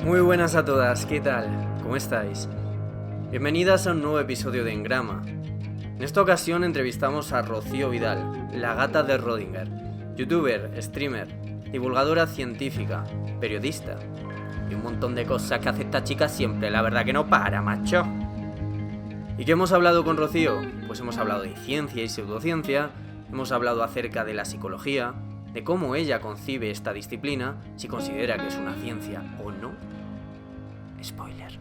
Muy buenas a todas, ¿qué tal? ¿Cómo estáis? Bienvenidas a un nuevo episodio de Engrama. En esta ocasión entrevistamos a Rocío Vidal, la gata de Rodinger, youtuber, streamer, divulgadora científica, periodista y un montón de cosas que hace esta chica siempre, la verdad que no para, macho. ¿Y qué hemos hablado con Rocío? Pues hemos hablado de ciencia y pseudociencia, hemos hablado acerca de la psicología, de cómo ella concibe esta disciplina, si considera que es una ciencia o no. Spoiler.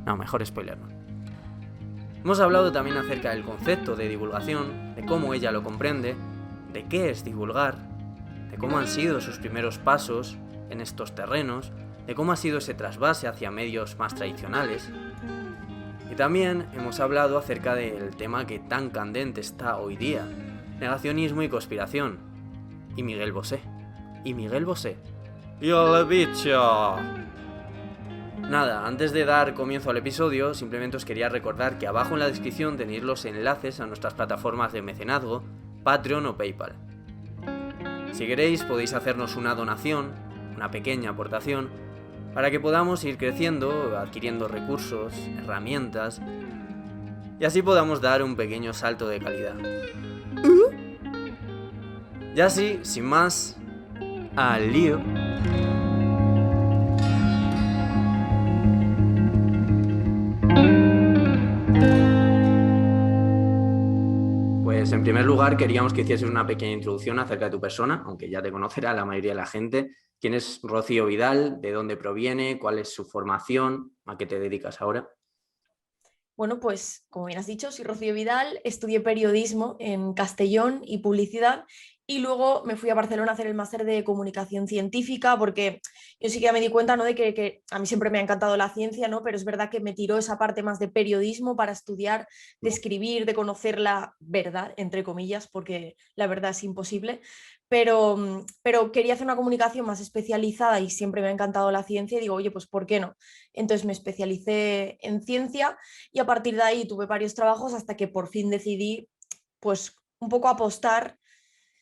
No, mejor spoiler no. Hemos hablado también acerca del concepto de divulgación, de cómo ella lo comprende, de qué es divulgar, de cómo han sido sus primeros pasos en estos terrenos, de cómo ha sido ese trasvase hacia medios más tradicionales. Y también hemos hablado acerca del tema que tan candente está hoy día, negacionismo y conspiración. Y Miguel Bosé. ¡Yo le bicho! Nada, antes de dar comienzo al episodio, simplemente os quería recordar que abajo en la descripción tenéis los enlaces a nuestras plataformas de mecenazgo, Patreon o PayPal. Si queréis podéis hacernos una donación, una pequeña aportación, para que podamos ir creciendo, adquiriendo recursos, herramientas, y así podamos dar un pequeño salto de calidad. Y así, sin más, al lío. Pues en primer lugar queríamos que hicieses una pequeña introducción acerca de tu persona, aunque ya te conocerá la mayoría de la gente. ¿Quién es Rocío Vidal? ¿De dónde proviene? ¿Cuál es su formación? ¿A qué te dedicas ahora? Bueno, pues como bien has dicho, soy Rocío Vidal, estudié periodismo en Castellón y publicidad y luego me fui a Barcelona a hacer el máster de comunicación científica porque yo sí que ya me di cuenta, ¿no? de que a mí siempre me ha encantado la ciencia, ¿no? Pero es verdad que me tiró esa parte más de periodismo para estudiar, de escribir, de conocer la verdad, entre comillas, porque la verdad es imposible. Pero quería hacer una comunicación más especializada y siempre me ha encantado la ciencia y digo, oye, pues ¿por qué no? Entonces me especialicé en ciencia y a partir de ahí tuve varios trabajos hasta que por fin decidí, pues, un poco apostar,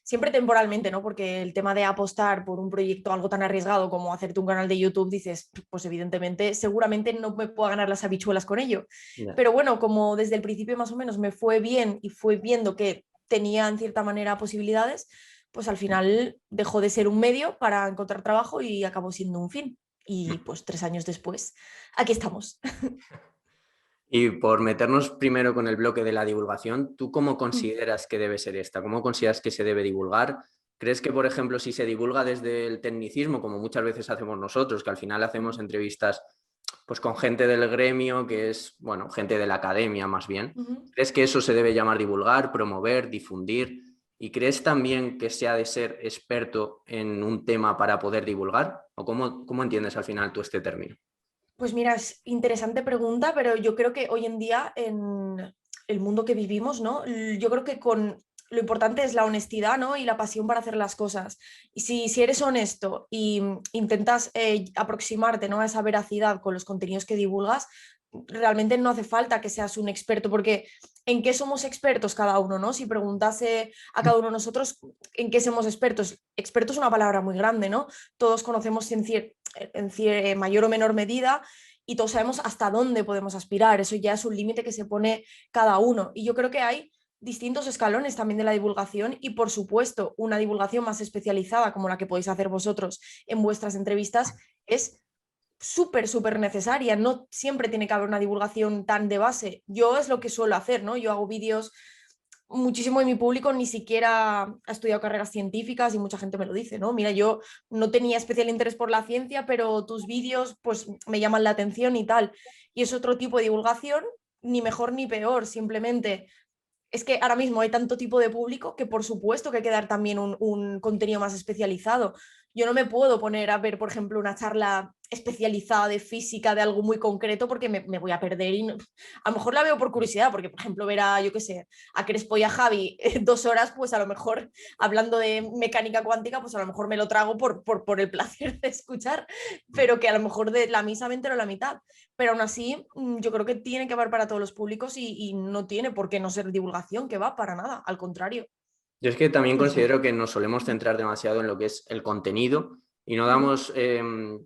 siempre temporalmente, ¿no? Porque el tema de apostar por un proyecto algo tan arriesgado como hacerte un canal de YouTube, dices, pues evidentemente, seguramente no me puedo ganar las habichuelas con ello. Ya. Pero bueno, como desde el principio más o menos me fue bien y fue viendo que tenía en cierta manera posibilidades, pues al final dejó de ser un medio para encontrar trabajo y acabó siendo un fin. Y pues 3 años después, aquí estamos. Y por meternos primero con el bloque de la divulgación, ¿tú cómo consideras que debe ser esta? ¿Cómo consideras que se debe divulgar? ¿Crees que, por ejemplo, si se divulga desde el tecnicismo, como muchas veces hacemos nosotros, que al final hacemos entrevistas pues con gente del gremio, que es, bueno, gente de la academia más bien, Uh-huh. ¿crees que eso se debe llamar divulgar, promover, difundir? ¿Y crees también que se ha de ser experto en un tema para poder divulgar? ¿O cómo entiendes al final tú este término? Pues mira, es interesante pregunta, pero yo creo que hoy en día en el mundo que vivimos, ¿no? Yo creo que con lo importante es la honestidad, ¿no? Y la pasión para hacer las cosas. Y si eres honesto y intentas aproximarte, ¿no? a esa veracidad con los contenidos que divulgas, realmente no hace falta que seas un experto, porque ¿en qué somos expertos cada uno, ¿no? Si preguntase a cada uno de nosotros en qué somos expertos, experto es una palabra muy grande, ¿no? Todos conocemos en mayor o menor medida y todos sabemos hasta dónde podemos aspirar. Eso ya es un límite que se pone cada uno. Y yo creo que hay distintos escalones también de la divulgación y, por supuesto, una divulgación más especializada como la que podéis hacer vosotros en vuestras entrevistas es súper necesaria. No siempre tiene que haber una divulgación tan de base. Yo es lo que suelo hacer, ¿no? Yo hago vídeos, muchísimo de mi público ni siquiera ha estudiado carreras científicas y mucha gente me lo dice, ¿no? Mira, yo no tenía especial interés por la ciencia, pero tus vídeos pues me llaman la atención y tal. Y es otro tipo de divulgación, ni mejor ni peor, simplemente es que ahora mismo hay tanto tipo de público que por supuesto que hay que dar también un contenido más especializado. Yo no me puedo poner a ver, por ejemplo, una charla especializada de física de algo muy concreto porque me voy a perder y a lo mejor la veo por curiosidad, porque por ejemplo ver a, yo qué sé, a Crespo y a Javi 2 horas, pues a lo mejor hablando de mecánica cuántica, pues a lo mejor me lo trago por el placer de escuchar, pero que a lo mejor de la misa me entero la mitad. Pero aún así, yo creo que tiene que haber para todos los públicos y no tiene por qué no ser divulgación, que va para nada, al contrario. Yo es que también considero que nos solemos centrar demasiado en lo que es el contenido y no damos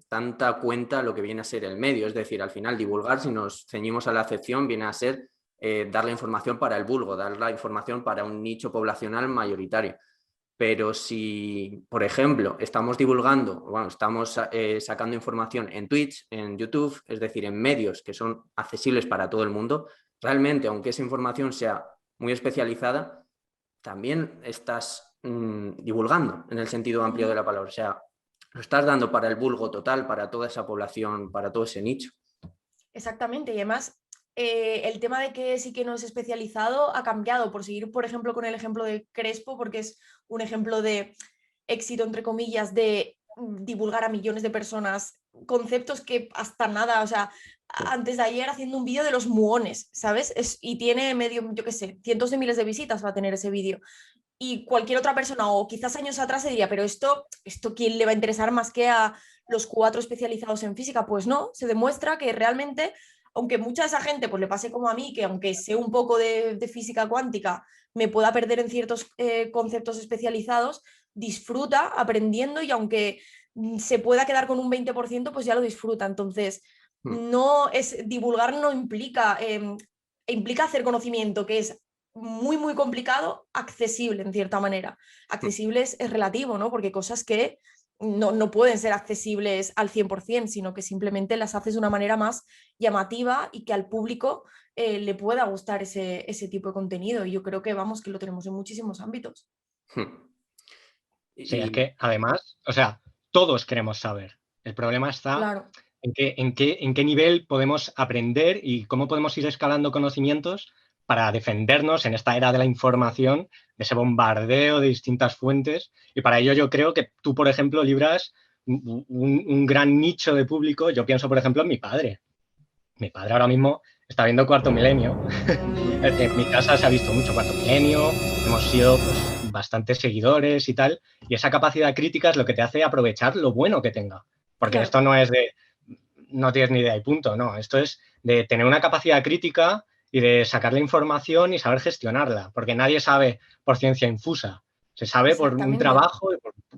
tanta cuenta a lo que viene a ser el medio. Es decir, al final divulgar, si nos ceñimos a la acepción, viene a ser dar la información para el vulgo, dar la información para un nicho poblacional mayoritario. Pero si, por ejemplo, estamos divulgando, bueno, estamos sacando información en Twitch, en YouTube, es decir, en medios que son accesibles para todo el mundo, realmente, aunque esa información sea muy especializada, también estás divulgando en el sentido amplio de la palabra. O sea, lo estás dando para el vulgo total, para toda esa población, para todo ese nicho. Exactamente, y además el tema de que sí que no es especializado ha cambiado, por seguir, por ejemplo, con el ejemplo de Crespo, porque es un ejemplo de éxito, entre comillas, de divulgar a millones de personas conceptos que hasta nada, o sea, antes de ayer haciendo un vídeo de los muones, ¿sabes? Y tiene medio, yo qué sé, cientos de miles de visitas va a tener ese vídeo. Y cualquier otra persona, o quizás años atrás, se diría, pero esto ¿quién le va a interesar más que a los 4 especializados en física? Pues no, se demuestra que realmente, aunque mucha de esa gente pues le pase como a mí, que aunque sé un poco de física cuántica, me pueda perder en ciertos conceptos especializados, disfruta aprendiendo y aunque se pueda quedar con un 20%, pues ya lo disfruta. Entonces, no es divulgar no implica, implica hacer conocimiento, que es muy, muy complicado, accesible en cierta manera. Accesible es relativo, ¿no? Porque cosas que no pueden ser accesibles al 100%, sino que simplemente las haces de una manera más llamativa y que al público le pueda gustar ese tipo de contenido. Y yo creo que, vamos, que lo tenemos en muchísimos ámbitos. Sí, es que además, o sea, todos queremos saber. El problema está Claro. en qué nivel podemos aprender y cómo podemos ir escalando conocimientos para defendernos en esta era de la información, de ese bombardeo de distintas fuentes. Y para ello yo creo que tú, por ejemplo, libras un gran nicho de público. Yo pienso, por ejemplo, en mi padre. Mi padre ahora mismo está viendo Cuarto Milenio. En mi casa se ha visto mucho Cuarto Milenio, hemos sido pues, bastantes seguidores y tal, y esa capacidad crítica es lo que te hace aprovechar lo bueno que tenga. Porque Claro. esto no es de no tienes ni idea y punto, no. Esto es de tener una capacidad crítica y de sacar la información y saber gestionarla, porque nadie sabe por ciencia infusa. Se sabe por un Exactamente. trabajo,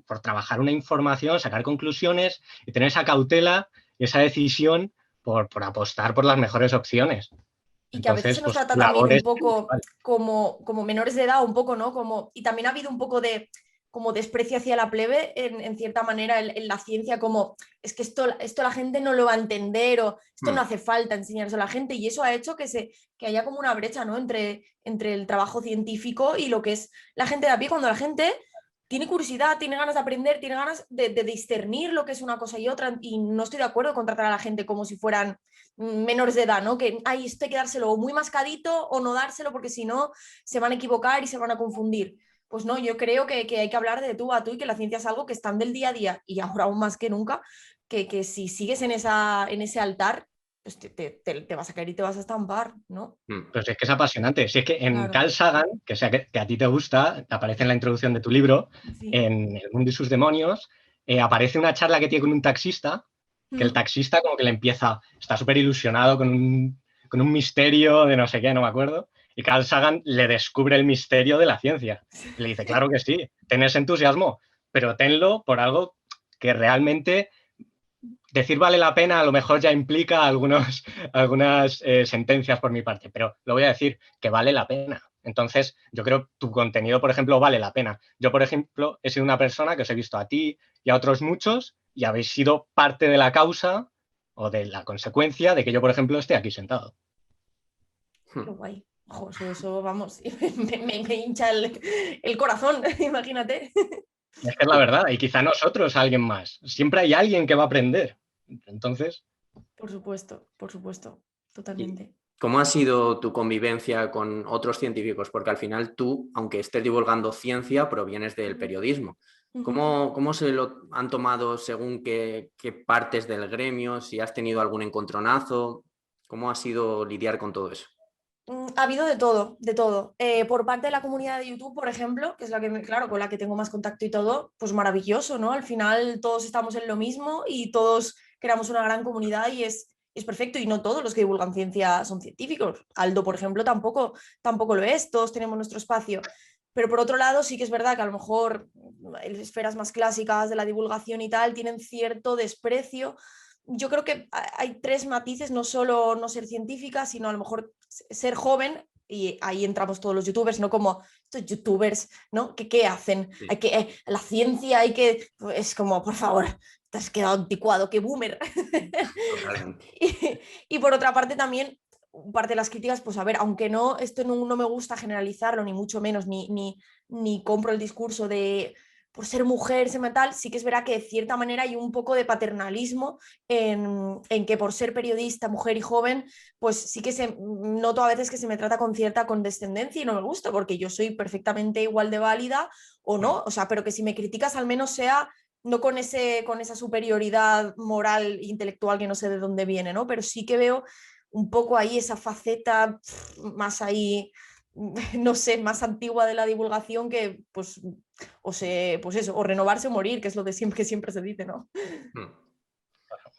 por trabajar una información, sacar conclusiones y tener esa cautela y esa decisión por apostar por las mejores opciones. Y que a veces Entonces, se nos pues trata tu también labor un es poco principal. como menores de edad, un poco, ¿no? Y también ha habido un poco de como desprecio hacia la plebe, en cierta manera, en la ciencia, como es que esto la gente no lo va a entender o esto no hace falta enseñarse a la gente, y eso ha hecho que haya como una brecha, ¿no? Entre el trabajo científico y lo que es la gente de a pie, cuando la gente tiene curiosidad, tiene ganas de aprender, tiene ganas de discernir lo que es una cosa y otra, y no estoy de acuerdo con tratar a la gente como si fueran menores de edad, ¿no? Que hay esto hay que dárselo muy mascadito o no dárselo porque si no se van a equivocar y se van a confundir. Pues no, yo creo que hay que hablar de tú a tú y que la ciencia es algo que está del día a día y ahora aún más que nunca, que si sigues en ese altar, pues te vas a caer y te vas a estampar, ¿no? Pero si es que es apasionante. Si es que en Claro, Carl Sagan, que sé que a ti te gusta, aparece en la introducción de tu libro, sí. en El mundo y sus demonios, aparece una charla que tiene con un taxista, que el Mm. taxista como que le empieza, está súper ilusionado con un misterio de no sé qué, no me acuerdo, y Carl Sagan le descubre el misterio de la ciencia. Y le dice, claro que sí, ten ese entusiasmo, pero tenlo por algo que realmente decir vale la pena a lo mejor ya implica algunas sentencias por mi parte, pero lo voy a decir que vale la pena. Entonces, yo creo que tu contenido, por ejemplo, vale la pena. Yo, por ejemplo, he sido una persona que os he visto a ti y a otros muchos y habéis sido parte de la causa o de la consecuencia de que yo, por ejemplo, esté aquí sentado. Qué guay. Ojo, eso, vamos, me hincha el corazón, imagínate. Y es que es la verdad, y quizá nosotros alguien más. Siempre hay alguien que va a aprender. Entonces, Por supuesto, ¿Y totalmente. cómo ha sido tu convivencia con otros científicos? Porque al final tú, aunque estés divulgando ciencia, provienes del Ujú, periodismo. ujú. ¿Cómo se lo han tomado según qué partes del gremio? Si has tenido algún encontronazo, ¿cómo ha sido lidiar con todo eso? Ha habido de todo, de todo. Por parte de la comunidad de YouTube, por ejemplo, que es la que, claro, con la que tengo más contacto y todo, pues maravilloso, ¿no? Al final todos estamos en lo mismo y todos creamos una gran comunidad y es perfecto. Y no todos los que divulgan ciencia son científicos. Aldo, por ejemplo, tampoco lo es. Todos tenemos nuestro espacio. Pero por otro lado sí que es verdad que a lo mejor esferas más clásicas de la divulgación y tal tienen cierto desprecio. Yo creo que hay 3 matices, no solo no ser científica, sino a lo mejor ser joven, y ahí entramos todos los youtubers, no como estos youtubers, ¿no? ¿Qué hacen? Sí. La ciencia hay que... Es como, por favor, te has quedado anticuado, qué boomer. Totalmente. Y por otra parte también, parte de las críticas, pues a ver, aunque no, esto no me gusta generalizarlo, ni mucho menos, ni compro el discurso de por ser mujer, ser tal, sí que es verdad que de cierta manera hay un poco de paternalismo en que por ser periodista, mujer y joven, pues sí que noto a veces que se me trata con cierta condescendencia y no me gusta, porque yo soy perfectamente igual de válida o no, o sea, pero que si me criticas al menos sea no con esa superioridad moral e intelectual que no sé de dónde viene, ¿no? Pero sí que veo un poco ahí esa faceta más ahí, no sé, más antigua de la divulgación que pues eso, o renovarse o morir, que es lo de siempre, que siempre se dice, ¿no?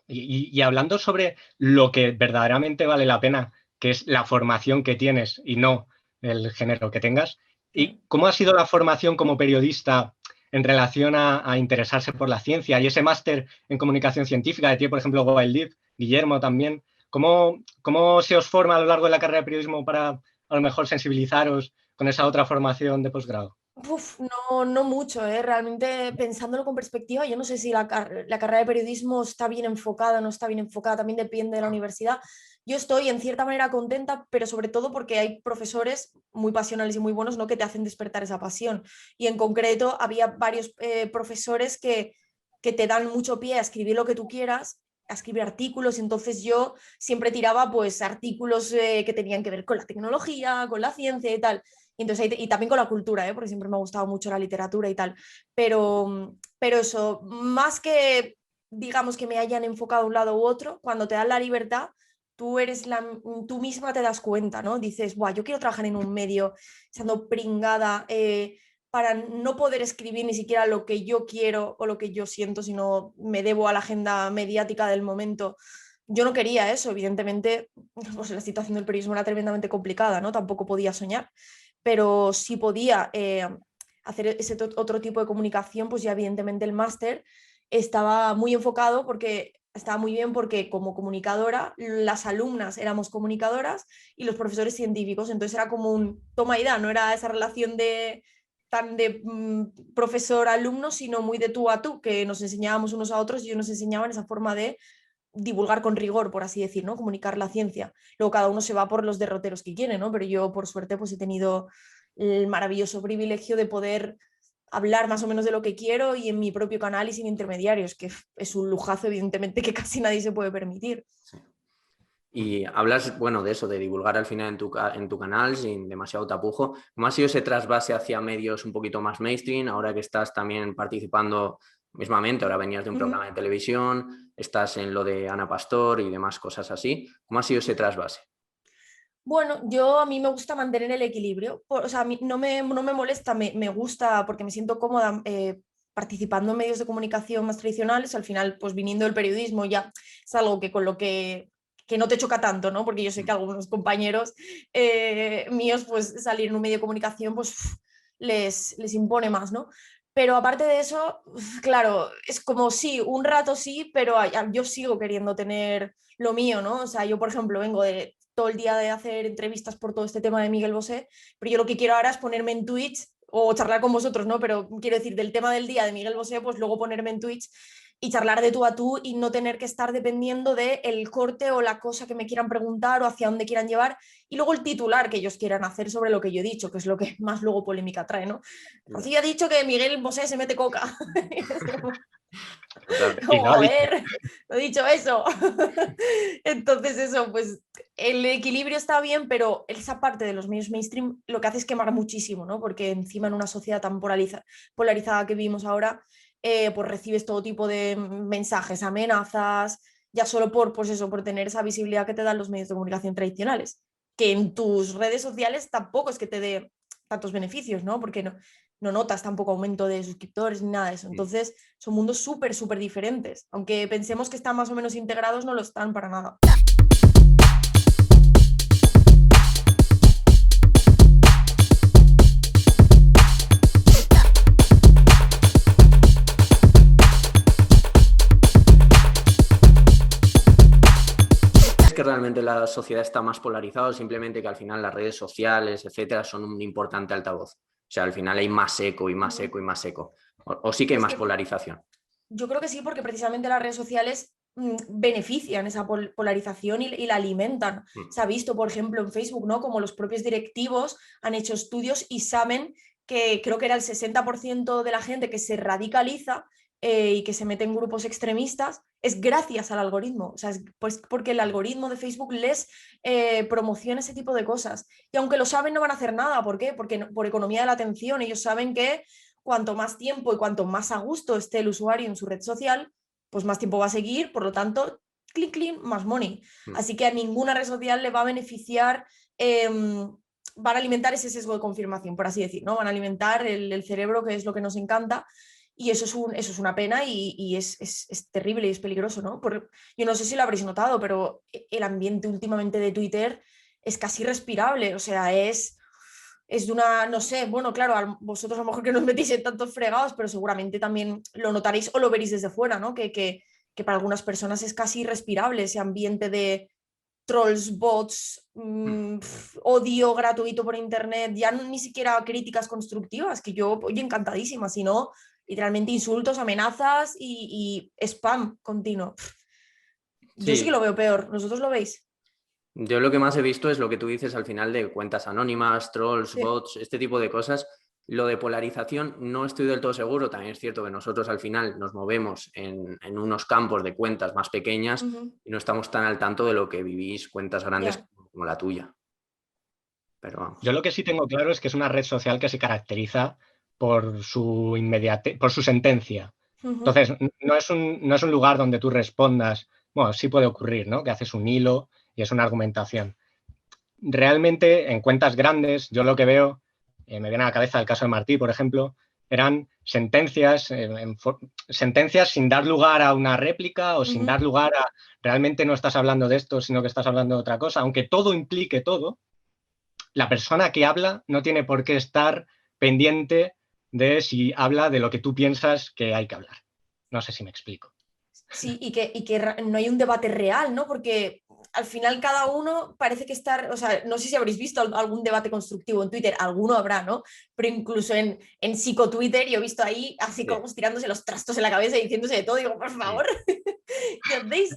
Y hablando sobre lo que verdaderamente vale la pena, que es la formación que tienes y no el género que tengas, ¿y cómo ha sido la formación como periodista en relación a interesarse por la ciencia y ese máster en comunicación científica de ti, por ejemplo, Wild, Guillermo también? ¿Cómo se os forma a lo largo de la carrera de periodismo para a lo mejor sensibilizaros con esa otra formación de posgrado? No mucho, ¿eh? Realmente pensándolo con perspectiva, yo no sé si la carrera de periodismo está bien enfocada o no está bien enfocada, también depende de la universidad. Yo estoy en cierta manera contenta, pero sobre todo porque hay profesores muy pasionales y muy buenos, ¿no? Que te hacen despertar esa pasión. Y en concreto había varios profesores que te dan mucho pie a escribir lo que tú quieras, a escribir artículos, y entonces yo siempre tiraba pues artículos que tenían que ver con la tecnología, con la ciencia y tal. Y, entonces, y también con la cultura, porque siempre me ha gustado mucho la literatura y tal. Pero eso, más que digamos que me hayan enfocado a un lado u otro, cuando te dan la libertad, tú misma te das cuenta, ¿no? Dices, buah, yo quiero trabajar en un medio, estando pringada, para no poder escribir ni siquiera lo que yo quiero o lo que yo siento, sino me debo a la agenda mediática del momento. Yo no quería eso, evidentemente, pues la situación del periodismo era tremendamente complicada, ¿no? Tampoco podía soñar, pero si podía hacer ese otro tipo de comunicación, pues ya evidentemente el máster estaba muy enfocado porque estaba muy bien, porque como comunicadora las alumnas éramos comunicadoras y los profesores científicos, entonces era como un toma y da, no era esa relación tan de profesor-alumno, sino muy de tú a tú, que nos enseñábamos unos a otros y ellos nos enseñaban esa forma de divulgar con rigor, por así decir, ¿no? Comunicar la ciencia. Luego cada uno se va por los derroteros que quiere, ¿no? Pero yo, por suerte, pues he tenido el maravilloso privilegio de poder hablar más o menos de lo que quiero y en mi propio canal y sin intermediarios, que es un lujazo, evidentemente, que casi nadie se puede permitir. Sí. Y hablas, bueno, de eso, de divulgar al final en tu canal sin demasiado tapujo. ¿Cómo ha sido ese trasvase hacia medios un poquito más mainstream, ahora que estás también participando mismamente? Ahora venías de un programa de televisión, estás en lo de Ana Pastor y demás cosas así. ¿Cómo ha sido ese trasvase? Bueno, a mí me gusta mantener el equilibrio, o sea, a mí no me molesta, me gusta porque me siento cómoda participando en medios de comunicación más tradicionales. Al final, pues viniendo del periodismo ya es algo que con lo que no te choca tanto, ¿no? Porque yo sé que a algunos compañeros míos, pues salir en un medio de comunicación, pues les impone más, ¿no? Pero aparte de eso, claro, es como sí, un rato sí, pero yo sigo queriendo tener lo mío, ¿no? O sea, yo, por ejemplo, vengo de todo el día de hacer entrevistas por todo este tema de Miguel Bosé, pero yo lo que quiero ahora es ponerme en Twitch o charlar con vosotros, ¿no? Pero quiero decir, del tema del día de Miguel Bosé, pues luego ponerme en Twitch y charlar de tú a tú y no tener que estar dependiendo del corte o la cosa que me quieran preguntar o hacia dónde quieran llevar, y luego el titular que ellos quieran hacer sobre lo que yo he dicho, que es lo que más luego polémica trae, ¿no? Rocío ha dicho que Miguel Bosé se mete coca. Joder, no he dicho eso. Entonces eso, pues el equilibrio está bien, pero esa parte de los medios mainstream lo que hace es quemar muchísimo, ¿no? Porque encima en una sociedad tan polarizada que vivimos ahora, pues recibes todo tipo de mensajes, amenazas, ya solo pues eso, por tener esa visibilidad que te dan los medios de comunicación tradicionales, que en tus redes sociales tampoco es que te dé tantos beneficios, ¿no? Porque no notas tampoco aumento de suscriptores ni nada de eso. Entonces son mundos súper, súper diferentes. Aunque pensemos que están más o menos integrados, no lo están para nada. realmente la sociedad está más polarizada o simplemente que al final las redes sociales, etcétera, son un importante altavoz? O sea, al final hay más eco y más eco y más eco. O sí que hay Es más que polarización. yo creo que sí, porque precisamente las redes sociales benefician esa polarización y la alimentan. Se ha visto, por ejemplo, en Facebook, ¿no? Como los propios directivos han hecho estudios y saben que creo que era el 60% de la gente que se radicaliza y que se mete en grupos extremistas es gracias al algoritmo. O sea, es pues porque el algoritmo de Facebook les promociona ese tipo de cosas. Y aunque lo saben, no van a hacer nada. ¿Por qué? Porque por economía de la atención, ellos saben que cuanto más tiempo y cuanto más a gusto esté el usuario en su red social, pues más tiempo va a seguir, por lo tanto, clic, clic, más money. Así que a ninguna red social le va a beneficiar, van a alimentar ese sesgo de confirmación, por así decir, ¿no? Van a alimentar el cerebro, que es lo que nos encanta, y eso es una pena y es terrible y es peligroso, ¿no? Yo no sé si lo habréis notado, pero el ambiente últimamente de Twitter es casi irrespirable, o sea, es de una, no sé, bueno, claro, vosotros a lo mejor que no os metís en tantos fregados, pero seguramente también lo notaréis o lo veréis desde fuera, ¿no? Que para algunas personas es casi irrespirable ese ambiente de trolls, bots, odio gratuito por internet, ya ni siquiera críticas constructivas, que yo, oye, encantadísima, sino literalmente insultos, amenazas y spam continuo. Yo sí que Sí, lo veo peor, ¿vosotros lo veis? yo lo que más he visto es lo que tú dices al final de cuentas anónimas, trolls, Sí. bots, este tipo de cosas. Lo de polarización no estoy del todo seguro. También es cierto que nosotros al final nos movemos en unos campos de cuentas más pequeñas y no estamos tan al tanto de lo que vivís cuentas grandes Ya. como la tuya. Pero vamos. Yo lo que sí tengo claro es que es una red social que se caracteriza por su inmediatez, por su sentencia. Entonces, no es un lugar donde tú respondas, bueno, sí puede ocurrir, ¿no? Que haces un hilo y es una argumentación. Realmente, en cuentas grandes, yo lo que veo, me viene a la cabeza el caso de Martí, por ejemplo, eran sentencias, sentencias sin dar lugar a una réplica o sin dar lugar a realmente no estás hablando de esto, sino que estás hablando de otra cosa, aunque todo implique todo. La persona que habla no tiene por qué estar pendiente de si habla de lo que tú piensas que hay que hablar. No sé si me explico. Sí, y que no hay un debate real, ¿no? Porque al final cada uno parece que estar, o sea, no sé si habréis visto algún debate constructivo en Twitter, alguno habrá, ¿no? Pero incluso en psico-Twitter yo he visto ahí así Sí, como tirándose los trastos en la cabeza y diciéndose de todo, digo, por sí, favor, ¿qué hacéis?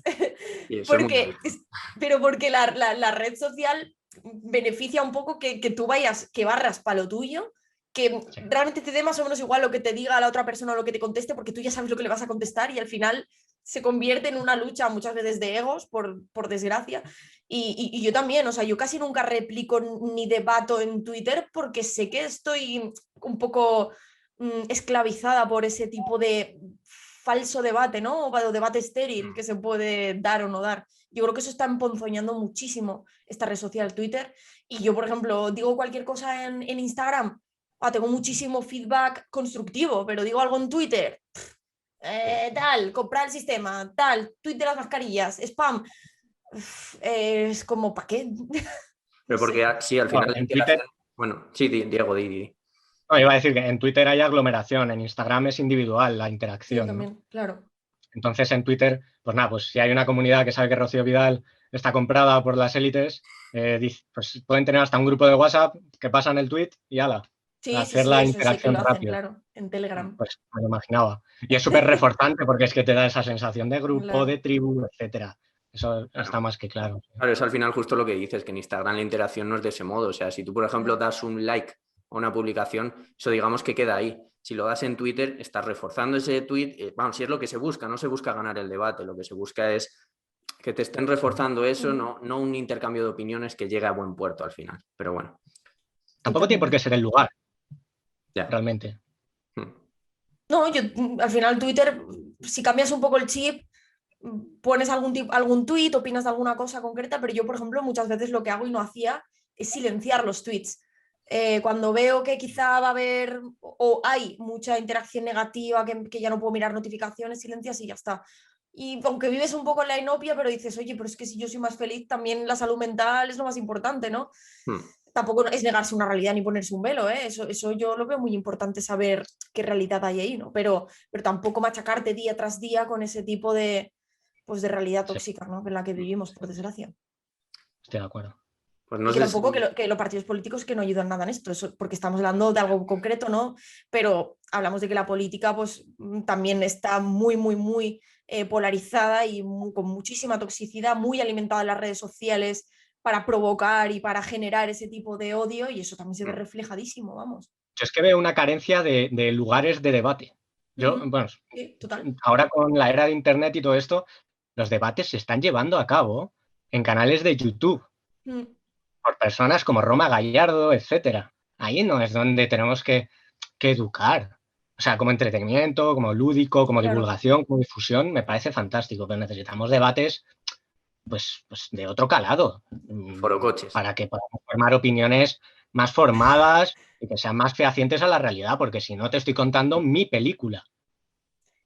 sí, eso es muy Porque, bonito. pero porque la red social beneficia un poco que tú vayas, que barras para lo tuyo, que Sí. realmente te dé más o menos igual lo que te diga la otra persona o lo que te conteste, porque tú ya sabes lo que le vas a contestar y al final se convierte en una lucha muchas veces de egos, por desgracia. Y yo también, o sea, yo casi nunca replico ni debato en Twitter porque sé que estoy un poco esclavizada por ese tipo de falso debate, ¿no? O debate estéril que se puede dar o no dar. Yo creo que eso está emponzoñando muchísimo esta red social, Twitter. Y yo, por ejemplo, digo cualquier cosa en Instagram, tengo muchísimo feedback constructivo, pero digo algo en Twitter, tal, comprar el sistema, tal, tweet de las mascarillas, spam. Es como, ¿para qué? No Pero porque sé. sí, al Bueno, final la en Twitter, interacción. Bueno, sí, Diego, di. no, iba a decir que en Twitter hay aglomeración, en Instagram es individual la Sí, interacción, ¿no? también, claro. Entonces en Twitter, pues nada, pues si hay una comunidad que sabe que Rocío Vidal está comprada por las élites, pues pueden tener hasta un grupo de WhatsApp que pasan el tweet y ala, Sí, sí, hacer sí, la eso sé que interacción lo hacen, rápido. claro, en Telegram. Pues me lo imaginaba. Y es súper reforzante porque es que te da esa sensación de grupo, Claro. de tribu, etcétera. Eso está Claro. más que claro. Claro, es al final justo lo que dices, que en Instagram la interacción no es de ese modo. O sea, si tú, por ejemplo, No. das un like a una publicación, eso digamos que queda ahí. Si lo das en Twitter, estás reforzando ese tweet. Vamos, si es lo que se busca, no se busca ganar el debate, lo que se busca es que te estén reforzando eso, no un intercambio de opiniones que llegue a buen puerto al final. Pero bueno, Tampoco tiene por Totalmente. qué ser el lugar, ya. realmente. No, yo al final Twitter, si cambias un poco el chip, pones algún tweet, opinas de alguna cosa concreta, pero yo, por ejemplo, muchas veces lo que hago y no hacía es silenciar los tweets. Cuando veo que quizá va a haber o hay mucha interacción negativa, que ya no puedo mirar notificaciones, silencias y ya está. Y aunque vives un poco en la inopia, pero dices, oye, pero es que si yo soy más feliz, también la salud mental es lo más importante, ¿no? Tampoco es negarse una realidad ni ponerse un velo, ¿eh? Eso yo lo veo muy importante saber qué realidad hay ahí, ¿no? Pero tampoco machacarte día tras día con ese tipo de, pues de realidad Sí. tóxica, ¿no? En la que vivimos, por desgracia. Estoy de acuerdo. Pues no y que sé tampoco si- que los partidos políticos que no ayudan nada en esto, eso, porque estamos hablando de algo concreto, ¿no? Pero hablamos de que la política pues también está muy, muy, muy polarizada y con muchísima toxicidad, muy alimentada en las redes sociales para provocar y para generar ese tipo de odio y eso también se ve reflejadísimo, vamos. Yo es que veo una carencia de lugares de debate. Yo, bueno, Sí, total. ahora con la era de Internet y todo esto, los debates se están llevando a cabo en canales de YouTube Mm. por personas como Roma Gallardo, etcétera. Ahí no es donde tenemos que educar. O sea, como entretenimiento, como lúdico, como Claro. divulgación, como difusión, me parece fantástico, pero necesitamos debates pues de otro calado Foro coches. para que podamos formar opiniones más formadas y que sean más fehacientes a la realidad, porque si no te estoy contando mi película.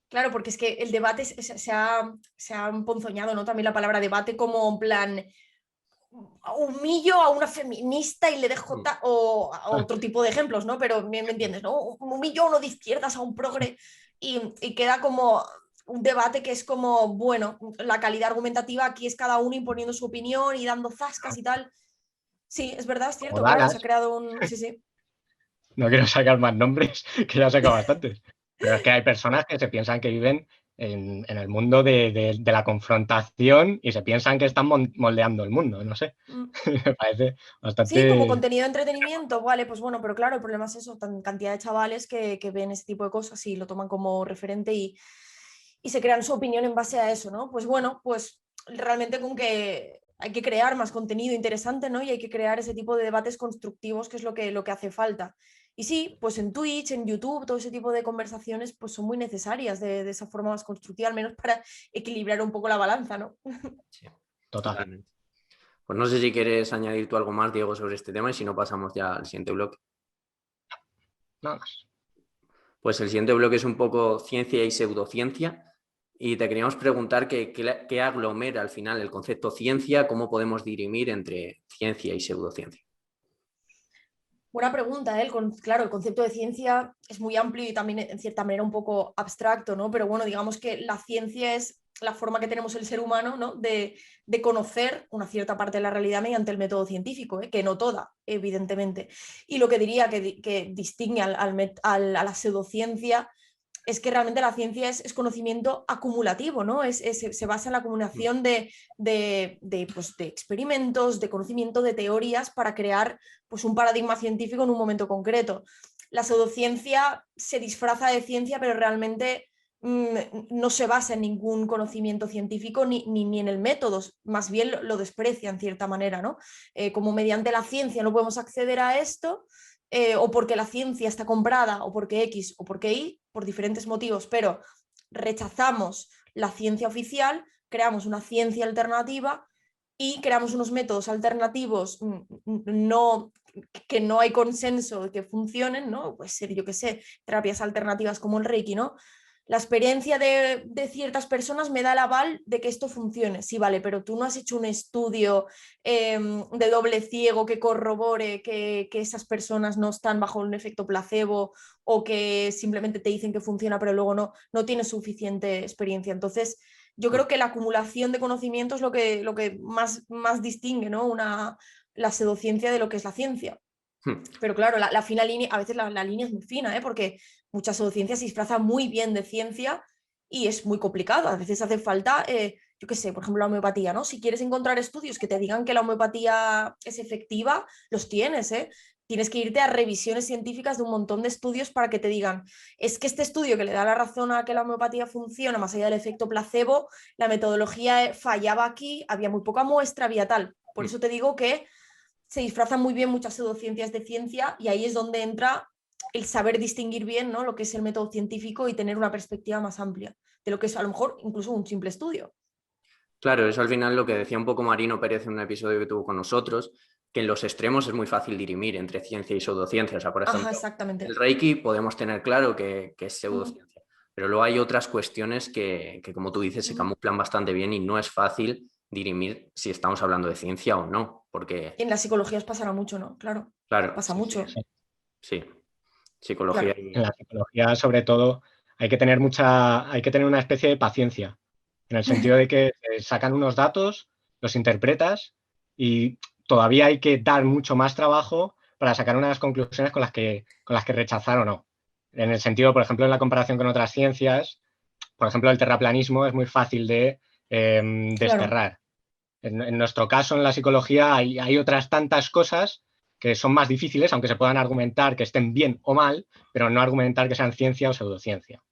Claro, porque es que el debate se ha emponzoñado, ¿no? También la palabra debate como en plan humillo a una feminista y le dejo o a otro tipo de ejemplos, ¿no? Pero me entiendes, ¿no? Humillo a uno de izquierdas, a un progre y queda como un debate que es como, bueno, la calidad argumentativa aquí es cada uno imponiendo su opinión y dando zascas y tal. Sí, es verdad, es Como cierto, claro, se ha Dallas, creado un... Sí, sí. no quiero sacar más nombres, que ya he sacado bastantes. Pero es que hay personas que se piensan que viven en el mundo de la confrontación y se piensan que están moldeando el mundo, no sé. Mm. Me parece Sí, como bastante... contenido de entretenimiento, vale, pues bueno, pero claro, el problema es eso, cantidad de chavales que ven ese tipo de cosas y lo toman como referente y se crean su opinión en base a eso, ¿no? Pues bueno, pues realmente con que hay que crear más contenido interesante, ¿no? Y hay que crear ese tipo de debates constructivos, que es lo que hace falta. Y sí, pues en Twitch, en YouTube, todo ese tipo de conversaciones pues son muy necesarias de esa forma más constructiva, al menos para equilibrar un poco la balanza, ¿no? Sí, Total. totalmente. Pues no sé si quieres añadir tú algo más, Diego, sobre este tema y si no pasamos ya al siguiente bloque. Nada más. Pues el siguiente bloque es un poco ciencia y pseudociencia y te queríamos preguntar qué aglomera al final el concepto ciencia, cómo podemos dirimir entre ciencia y pseudociencia. Buena pregunta, ¿eh? Claro, el concepto de ciencia es muy amplio y también en cierta manera un poco abstracto, ¿no? Pero bueno, digamos que la ciencia es la forma que tenemos el ser humano, ¿no? de conocer una cierta parte de la realidad mediante el método científico, ¿eh? Que no toda, evidentemente. Y lo que diría que distingue a la pseudociencia es que realmente la ciencia es conocimiento acumulativo, ¿no? Se basa en la acumulación pues, de experimentos, de conocimiento, de teorías para crear pues, un paradigma científico en un momento concreto. La pseudociencia se disfraza de ciencia, pero realmente no se basa en ningún conocimiento científico ni en el método, más bien lo desprecia en cierta manera, ¿no? Como mediante la ciencia no podemos acceder a esto, o porque la ciencia está comprada, o porque X o porque Y, por diferentes motivos, pero rechazamos la ciencia oficial, creamos una ciencia alternativa y creamos unos métodos alternativos no, que no hay consenso de que funcionen, ¿no? Pues ser, yo qué sé, terapias alternativas como el Reiki, ¿no? La experiencia de ciertas personas me da el aval de que esto funcione. Sí, vale, pero tú no has hecho un estudio de doble ciego que corrobore que esas personas no están bajo un efecto placebo o que simplemente te dicen que funciona pero luego no tienes suficiente experiencia. Entonces, yo creo que la acumulación de conocimiento es lo que más distingue, ¿no? La pseudociencia de lo que es la ciencia. Pero claro, la fina línea, a veces la línea es muy fina, ¿eh? Porque mucha pseudociencia se disfraza muy bien de ciencia y es muy complicado. A veces hace falta, yo qué sé, por ejemplo, la homeopatía, ¿no? Si quieres encontrar estudios que te digan que la homeopatía es efectiva, los tienes, ¿eh? Tienes que irte a revisiones científicas de un montón de estudios para que te digan, es que este estudio que le da la razón a que la homeopatía funciona, más allá del efecto placebo, la metodología fallaba aquí, había muy poca muestra, había tal. Por eso te digo que se disfrazan muy bien muchas pseudociencias de ciencia y ahí es donde entra el saber distinguir bien, ¿no? Lo que es el método científico y tener una perspectiva más amplia de lo que es a lo mejor incluso un simple estudio. Claro, eso al final lo que decía un poco Marino Pérez en un episodio que tuvo con nosotros, que en los extremos es muy fácil dirimir entre ciencia y pseudociencia. O sea, por Ajá, ejemplo, el exactamente. Reiki podemos tener claro que es pseudociencia, pero luego hay otras cuestiones que, como tú dices, se camuflan bastante bien y no es fácil dirimir si estamos hablando de ciencia o no, porque, En la psicología os pasará mucho, ¿no? Claro, claro, pasa sí, sí, mucho. sí, psicología Claro. En y... la psicología, sobre todo, hay que tener una especie de paciencia, en el sentido de que sacan unos datos, los interpretas y todavía hay que dar mucho más trabajo para sacar unas conclusiones con las que rechazar o no. En el sentido, por ejemplo, en la comparación con otras ciencias, por ejemplo, el terraplanismo es muy fácil de Claro. desterrar. En nuestro caso, en la psicología, hay otras tantas cosas que son más difíciles, aunque se puedan argumentar que estén bien o mal, pero no argumentar que sean ciencia o pseudociencia.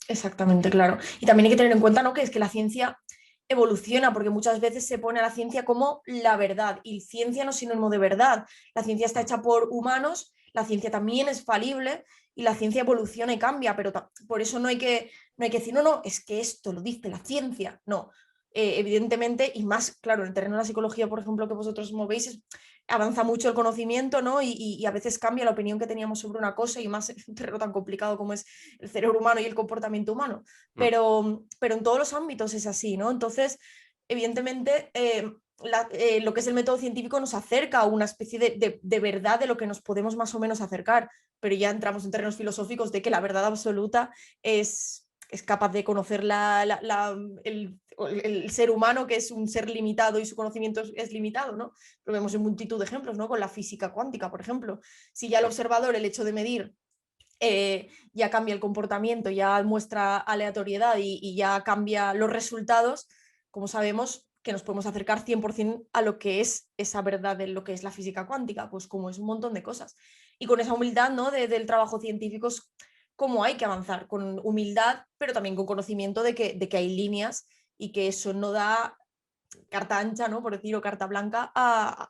Exactamente, claro. Y también hay que tener en cuenta, ¿no?, que es que la ciencia evoluciona, porque muchas veces se pone a la ciencia como la verdad, y ciencia no es sinónimo de verdad. La ciencia está hecha por humanos, la ciencia también es falible y la ciencia evoluciona y cambia, pero por eso no hay que decir, no, no, es que esto lo dice la ciencia. No, evidentemente, y más, claro, en el terreno de la psicología, por ejemplo, que vosotros movéis, avanza mucho el conocimiento, ¿no? Y a veces cambia la opinión que teníamos sobre una cosa, y más en un terreno tan complicado como es el cerebro humano y el comportamiento humano. Pero en todos los ámbitos es así, ¿no? Entonces, evidentemente, lo que es el método científico nos acerca a una especie de verdad de lo que nos podemos más o menos acercar, pero ya entramos en terrenos filosóficos de que la verdad absoluta es capaz de conocer el ser humano, que es un ser limitado y su conocimiento es limitado, ¿no? Lo vemos en multitud de ejemplos, ¿no? Con la física cuántica, por ejemplo. Si ya el observador, el hecho de medir, ya cambia el comportamiento, ya muestra aleatoriedad y ya cambia los resultados, como sabemos que nos podemos acercar 100% a lo que es esa verdad de lo que es la física cuántica, pues como es un montón de cosas. Y con esa humildad, ¿no?, del trabajo científico es como hay que avanzar, con humildad, pero también con conocimiento de que hay líneas y que eso no da carta ancha, ¿no?, por decir, o carta blanca a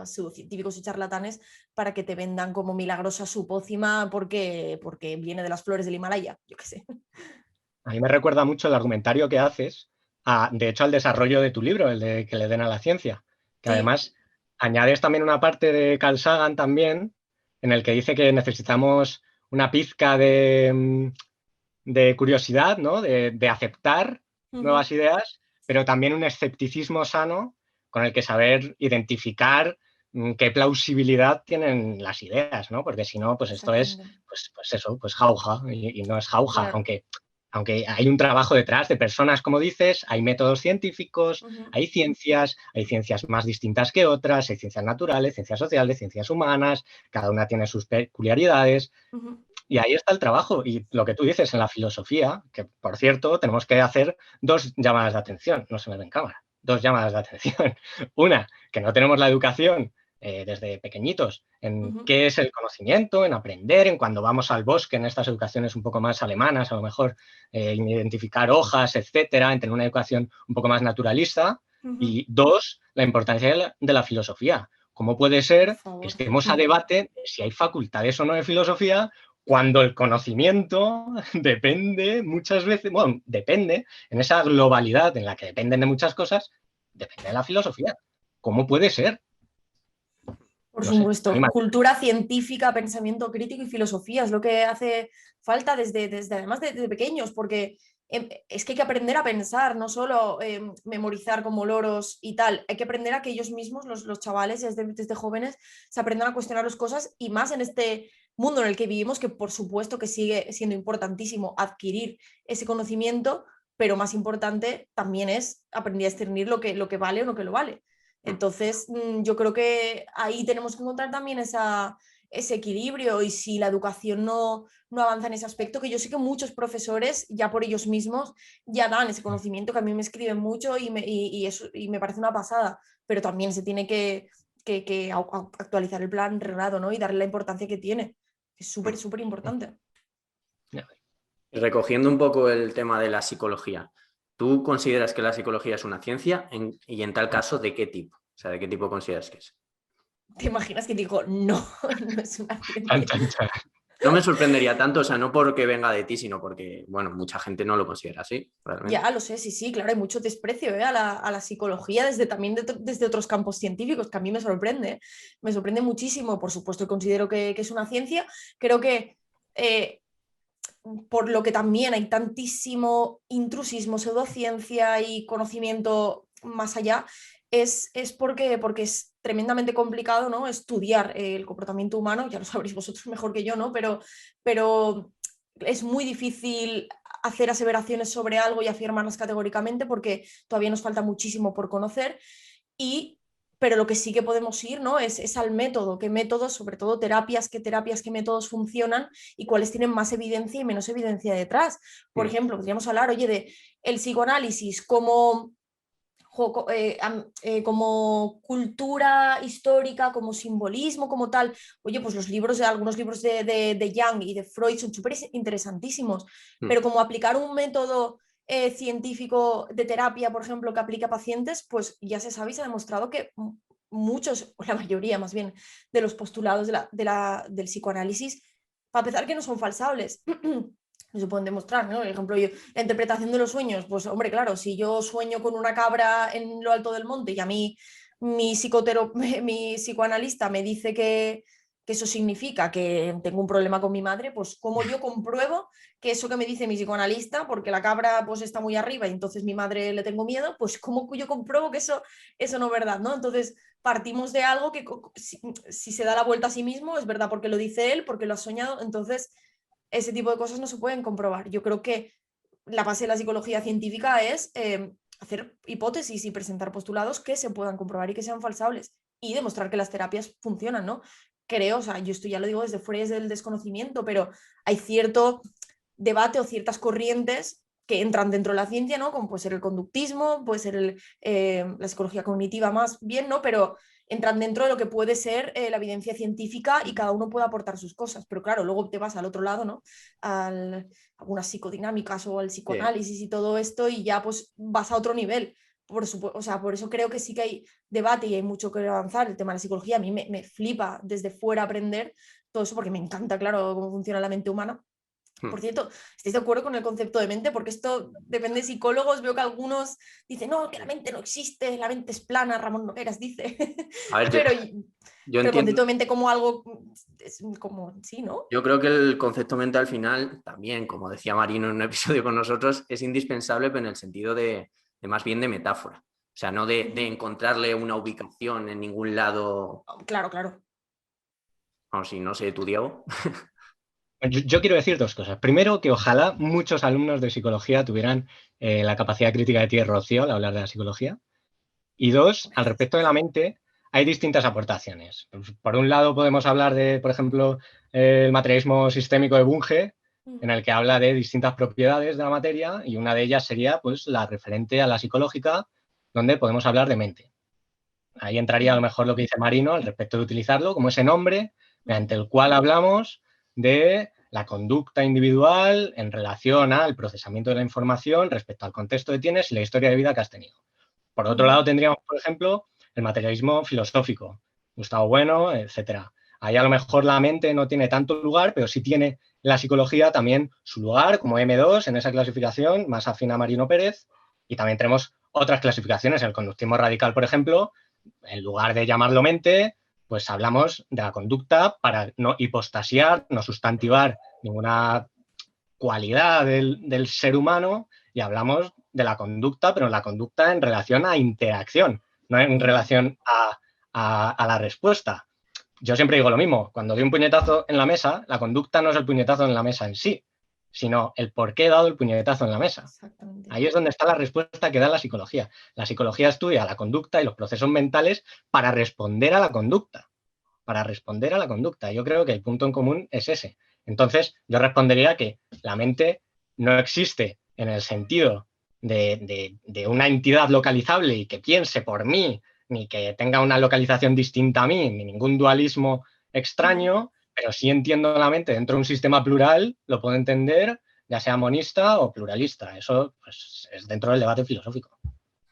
pseudocientíficos y charlatanes para que te vendan como milagrosa su pócima porque viene de las flores del Himalaya, yo qué sé. A mí me recuerda mucho el argumentario que haces, de hecho, al desarrollo de tu libro, el de que le den a la ciencia, que Sí. además añades también una parte de Carl Sagan también, en el que dice que necesitamos una pizca de curiosidad, ¿no? De aceptar Uh-huh. nuevas ideas, pero también un escepticismo sano con el que saber identificar qué plausibilidad tienen las ideas, ¿no? Porque si no, pues esto es, Exactamente. pues eso, pues jauja, y no es jauja, Claro. aunque hay un trabajo detrás de personas, como dices, hay métodos científicos, Uh-huh. hay ciencias más distintas que otras, hay ciencias naturales, ciencias sociales, ciencias humanas, cada una tiene sus peculiaridades. Uh-huh. Y ahí está el trabajo. Y lo que tú dices en la filosofía, que por cierto, tenemos que hacer 2 llamadas de atención, no se me ve en cámara, 2 llamadas de atención. Una, que no tenemos la educación desde pequeñitos en Uh-huh. qué es el conocimiento, en aprender, en cuando vamos al bosque, en estas educaciones un poco más alemanas, a lo mejor en identificar hojas, etcétera, en tener una educación un poco más naturalista. Uh-huh. Y 2, la importancia de la filosofía. ¿Cómo puede Por ser que favor. estemos a debate de si hay facultades o no de filosofía cuando el conocimiento depende muchas veces, bueno, depende en esa globalidad en la que dependen de muchas cosas, depende de la filosofía? ¿Cómo puede ser? Por No sé, a mí supuesto, cultura científica, pensamiento crítico y filosofía es lo que hace falta desde además desde pequeños, porque es que hay que aprender a pensar, no solo memorizar como loros y tal, hay que aprender a que ellos mismos, los chavales desde jóvenes, se aprendan a cuestionar las cosas, y más en este mundo en el que vivimos, que por supuesto que sigue siendo importantísimo adquirir ese conocimiento, pero más importante también es aprender a discernir lo que vale o no que lo vale. Entonces, yo creo que ahí tenemos que encontrar también ese equilibrio, y si la educación no avanza en ese aspecto, que yo sé que muchos profesores ya por ellos mismos ya dan ese conocimiento, que a mí me escriben mucho y me parece una pasada, pero también se tiene que actualizar el plan reglado, ¿no?, y darle la importancia que tiene. Es súper, súper importante. Recogiendo un poco el tema de la psicología, ¿tú consideras que la psicología es una ciencia? Y en tal caso, ¿de qué tipo? O sea, ¿de qué tipo consideras que es? ¿Te imaginas que digo, no, no es una Chan, ciencia? chan, chan. No me sorprendería tanto, o sea, no porque venga de ti, sino porque, bueno, mucha gente no lo considera así, realmente. Ya lo sé, sí, sí, claro, hay mucho desprecio a la psicología también desde otros campos científicos, que a mí me sorprende. Me sorprende muchísimo. Por supuesto, considero que es una ciencia. Creo que eh, por lo que también hay tantísimo intrusismo, pseudociencia y conocimiento más allá, es porque es tremendamente complicado, ¿no?, estudiar el comportamiento humano. Ya lo sabréis vosotros mejor que yo, ¿no? Pero es muy difícil hacer aseveraciones sobre algo y afirmarlas categóricamente, porque todavía nos falta muchísimo por conocer. Y pero lo que sí que podemos ir, ¿no? es al método, qué métodos, sobre todo terapias, qué métodos funcionan y cuáles tienen más evidencia y menos evidencia detrás. Por ejemplo, podríamos hablar, oye, de el psicoanálisis como como cultura histórica, como simbolismo, como tal. Oye, pues algunos libros de Jung y de Freud son súper interesantísimos, pero como aplicar un método científico de terapia, por ejemplo, que aplica a pacientes, pues ya se sabe y se ha demostrado que muchos, o la mayoría más bien, de los postulados del psicoanálisis, para empezar, que no son falsables. No se pueden demostrar, ¿no? Por ejemplo, la interpretación de los sueños, pues hombre, claro, si yo sueño con una cabra en lo alto del monte y a mí mi psicoanalista me dice que eso significa que tengo un problema con mi madre, pues ¿cómo yo compruebo que eso que me dice mi psicoanalista, porque la cabra pues está muy arriba y entonces mi madre le tengo miedo, pues ¿cómo yo compruebo que eso no es verdad, ¿no? Entonces partimos de algo que si se da la vuelta a sí mismo, es verdad porque lo dice él, porque lo ha soñado, entonces ese tipo de cosas no se pueden comprobar. Yo creo que la base de la psicología científica es hacer hipótesis y presentar postulados que se puedan comprobar y que sean falsables y demostrar que las terapias funcionan, ¿no? Creo, o sea, yo esto ya lo digo desde fuera y desde el desconocimiento, pero hay cierto debate o ciertas corrientes que entran dentro de la ciencia, ¿no? Como puede ser el conductismo, puede ser la psicología cognitiva más bien, ¿no? Pero entran dentro de lo que puede ser la evidencia científica y cada uno puede aportar sus cosas. Pero claro, luego te vas al otro lado, ¿no? Algunas psicodinámicas o al psicoanálisis y todo esto y ya pues vas a otro nivel. O sea, por eso creo que sí que hay debate y hay mucho que avanzar. El tema de la psicología a mí me flipa desde fuera aprender todo eso porque me encanta, claro, cómo funciona la mente humana. Por cierto, ¿estáis de acuerdo con el concepto de mente? Porque esto depende de psicólogos. Veo que algunos dicen, no, que la mente no existe, la mente es plana, Ramón Nogueras dice. A ver, pero yo el concepto entiendo. de mente como algo, es como, sí, ¿no? Yo creo que el concepto mente al final, también, como decía Marino en un episodio con nosotros, es indispensable, pero en el sentido de más bien de metáfora. O sea, no de encontrarle una ubicación en ningún lado. Claro, claro. Vamos, si no sé, tú, Diego. Yo quiero decir dos cosas. Primero, que ojalá muchos alumnos de psicología tuvieran la capacidad crítica de ti, Rocío, al hablar de la psicología. Y dos, al respecto de la mente, hay distintas aportaciones. Por un lado, podemos hablar de, por ejemplo, el materialismo sistémico de Bunge, en el que habla de distintas propiedades de la materia, y una de ellas sería pues, la referente a la psicológica, donde podemos hablar de mente. Ahí entraría a lo mejor lo que dice Marino al respecto de utilizarlo como ese nombre mediante el cual hablamos de la conducta individual en relación al procesamiento de la información respecto al contexto que tienes y la historia de vida que has tenido. Por otro lado, tendríamos, por ejemplo, el materialismo filosófico, Gustavo Bueno, etcétera. Ahí a lo mejor la mente no tiene tanto lugar, pero sí tiene la psicología también su lugar como M2 en esa clasificación, más afín a Marino Pérez. Y también tenemos otras clasificaciones, el conductismo radical, por ejemplo, en lugar de llamarlo mente, pues hablamos de la conducta para no hipostasiar, no sustantivar ninguna cualidad del ser humano y hablamos de la conducta, pero la conducta en relación a interacción, no en relación a la respuesta. Yo siempre digo lo mismo, cuando doy un puñetazo en la mesa, la conducta no es el puñetazo en la mesa en sí, sino el por qué he dado el puñetazo en la mesa. Ahí es donde está la respuesta que da la psicología. La psicología estudia la conducta y los procesos mentales para responder a la conducta. Para responder a la conducta. Yo creo que el punto en común es ese. Entonces, yo respondería que la mente no existe en el sentido de una entidad localizable y que piense por mí, ni que tenga una localización distinta a mí, ni ningún dualismo extraño, pero sí entiendo la mente dentro de un sistema plural, lo puedo entender, ya sea monista o pluralista. Eso pues, es dentro del debate filosófico.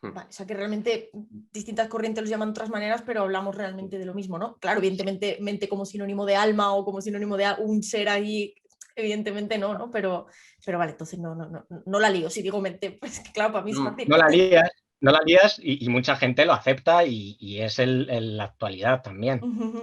Vale, o sea que realmente distintas corrientes los llaman de otras maneras, pero hablamos realmente de lo mismo, ¿no? Claro, evidentemente mente como sinónimo de alma o como sinónimo de un ser ahí, evidentemente no, ¿no? Pero vale, entonces no la lío. Si digo mente, pues claro, para mí es fácil. No la lías y mucha gente lo acepta y es la actualidad también.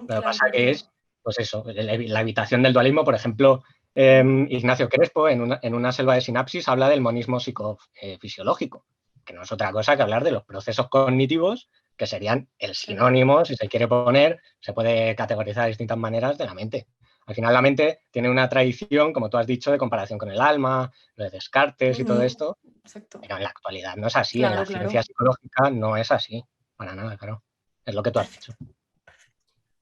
Lo que pasa que es, pues eso, la evitación del dualismo, por ejemplo, Ignacio Crespo en una selva de sinapsis habla del monismo psicofisiológico, que no es otra cosa que hablar de los procesos cognitivos que serían el sinónimo, si se quiere poner, se puede categorizar de distintas maneras de la mente. Al final la mente tiene una tradición, como tú has dicho, de comparación con el alma, lo de Descartes y todo esto, Exacto. pero en la actualidad no es así, Claro, en la claro. ciencia psicológica no es así, para nada, claro. es lo que tú has dicho.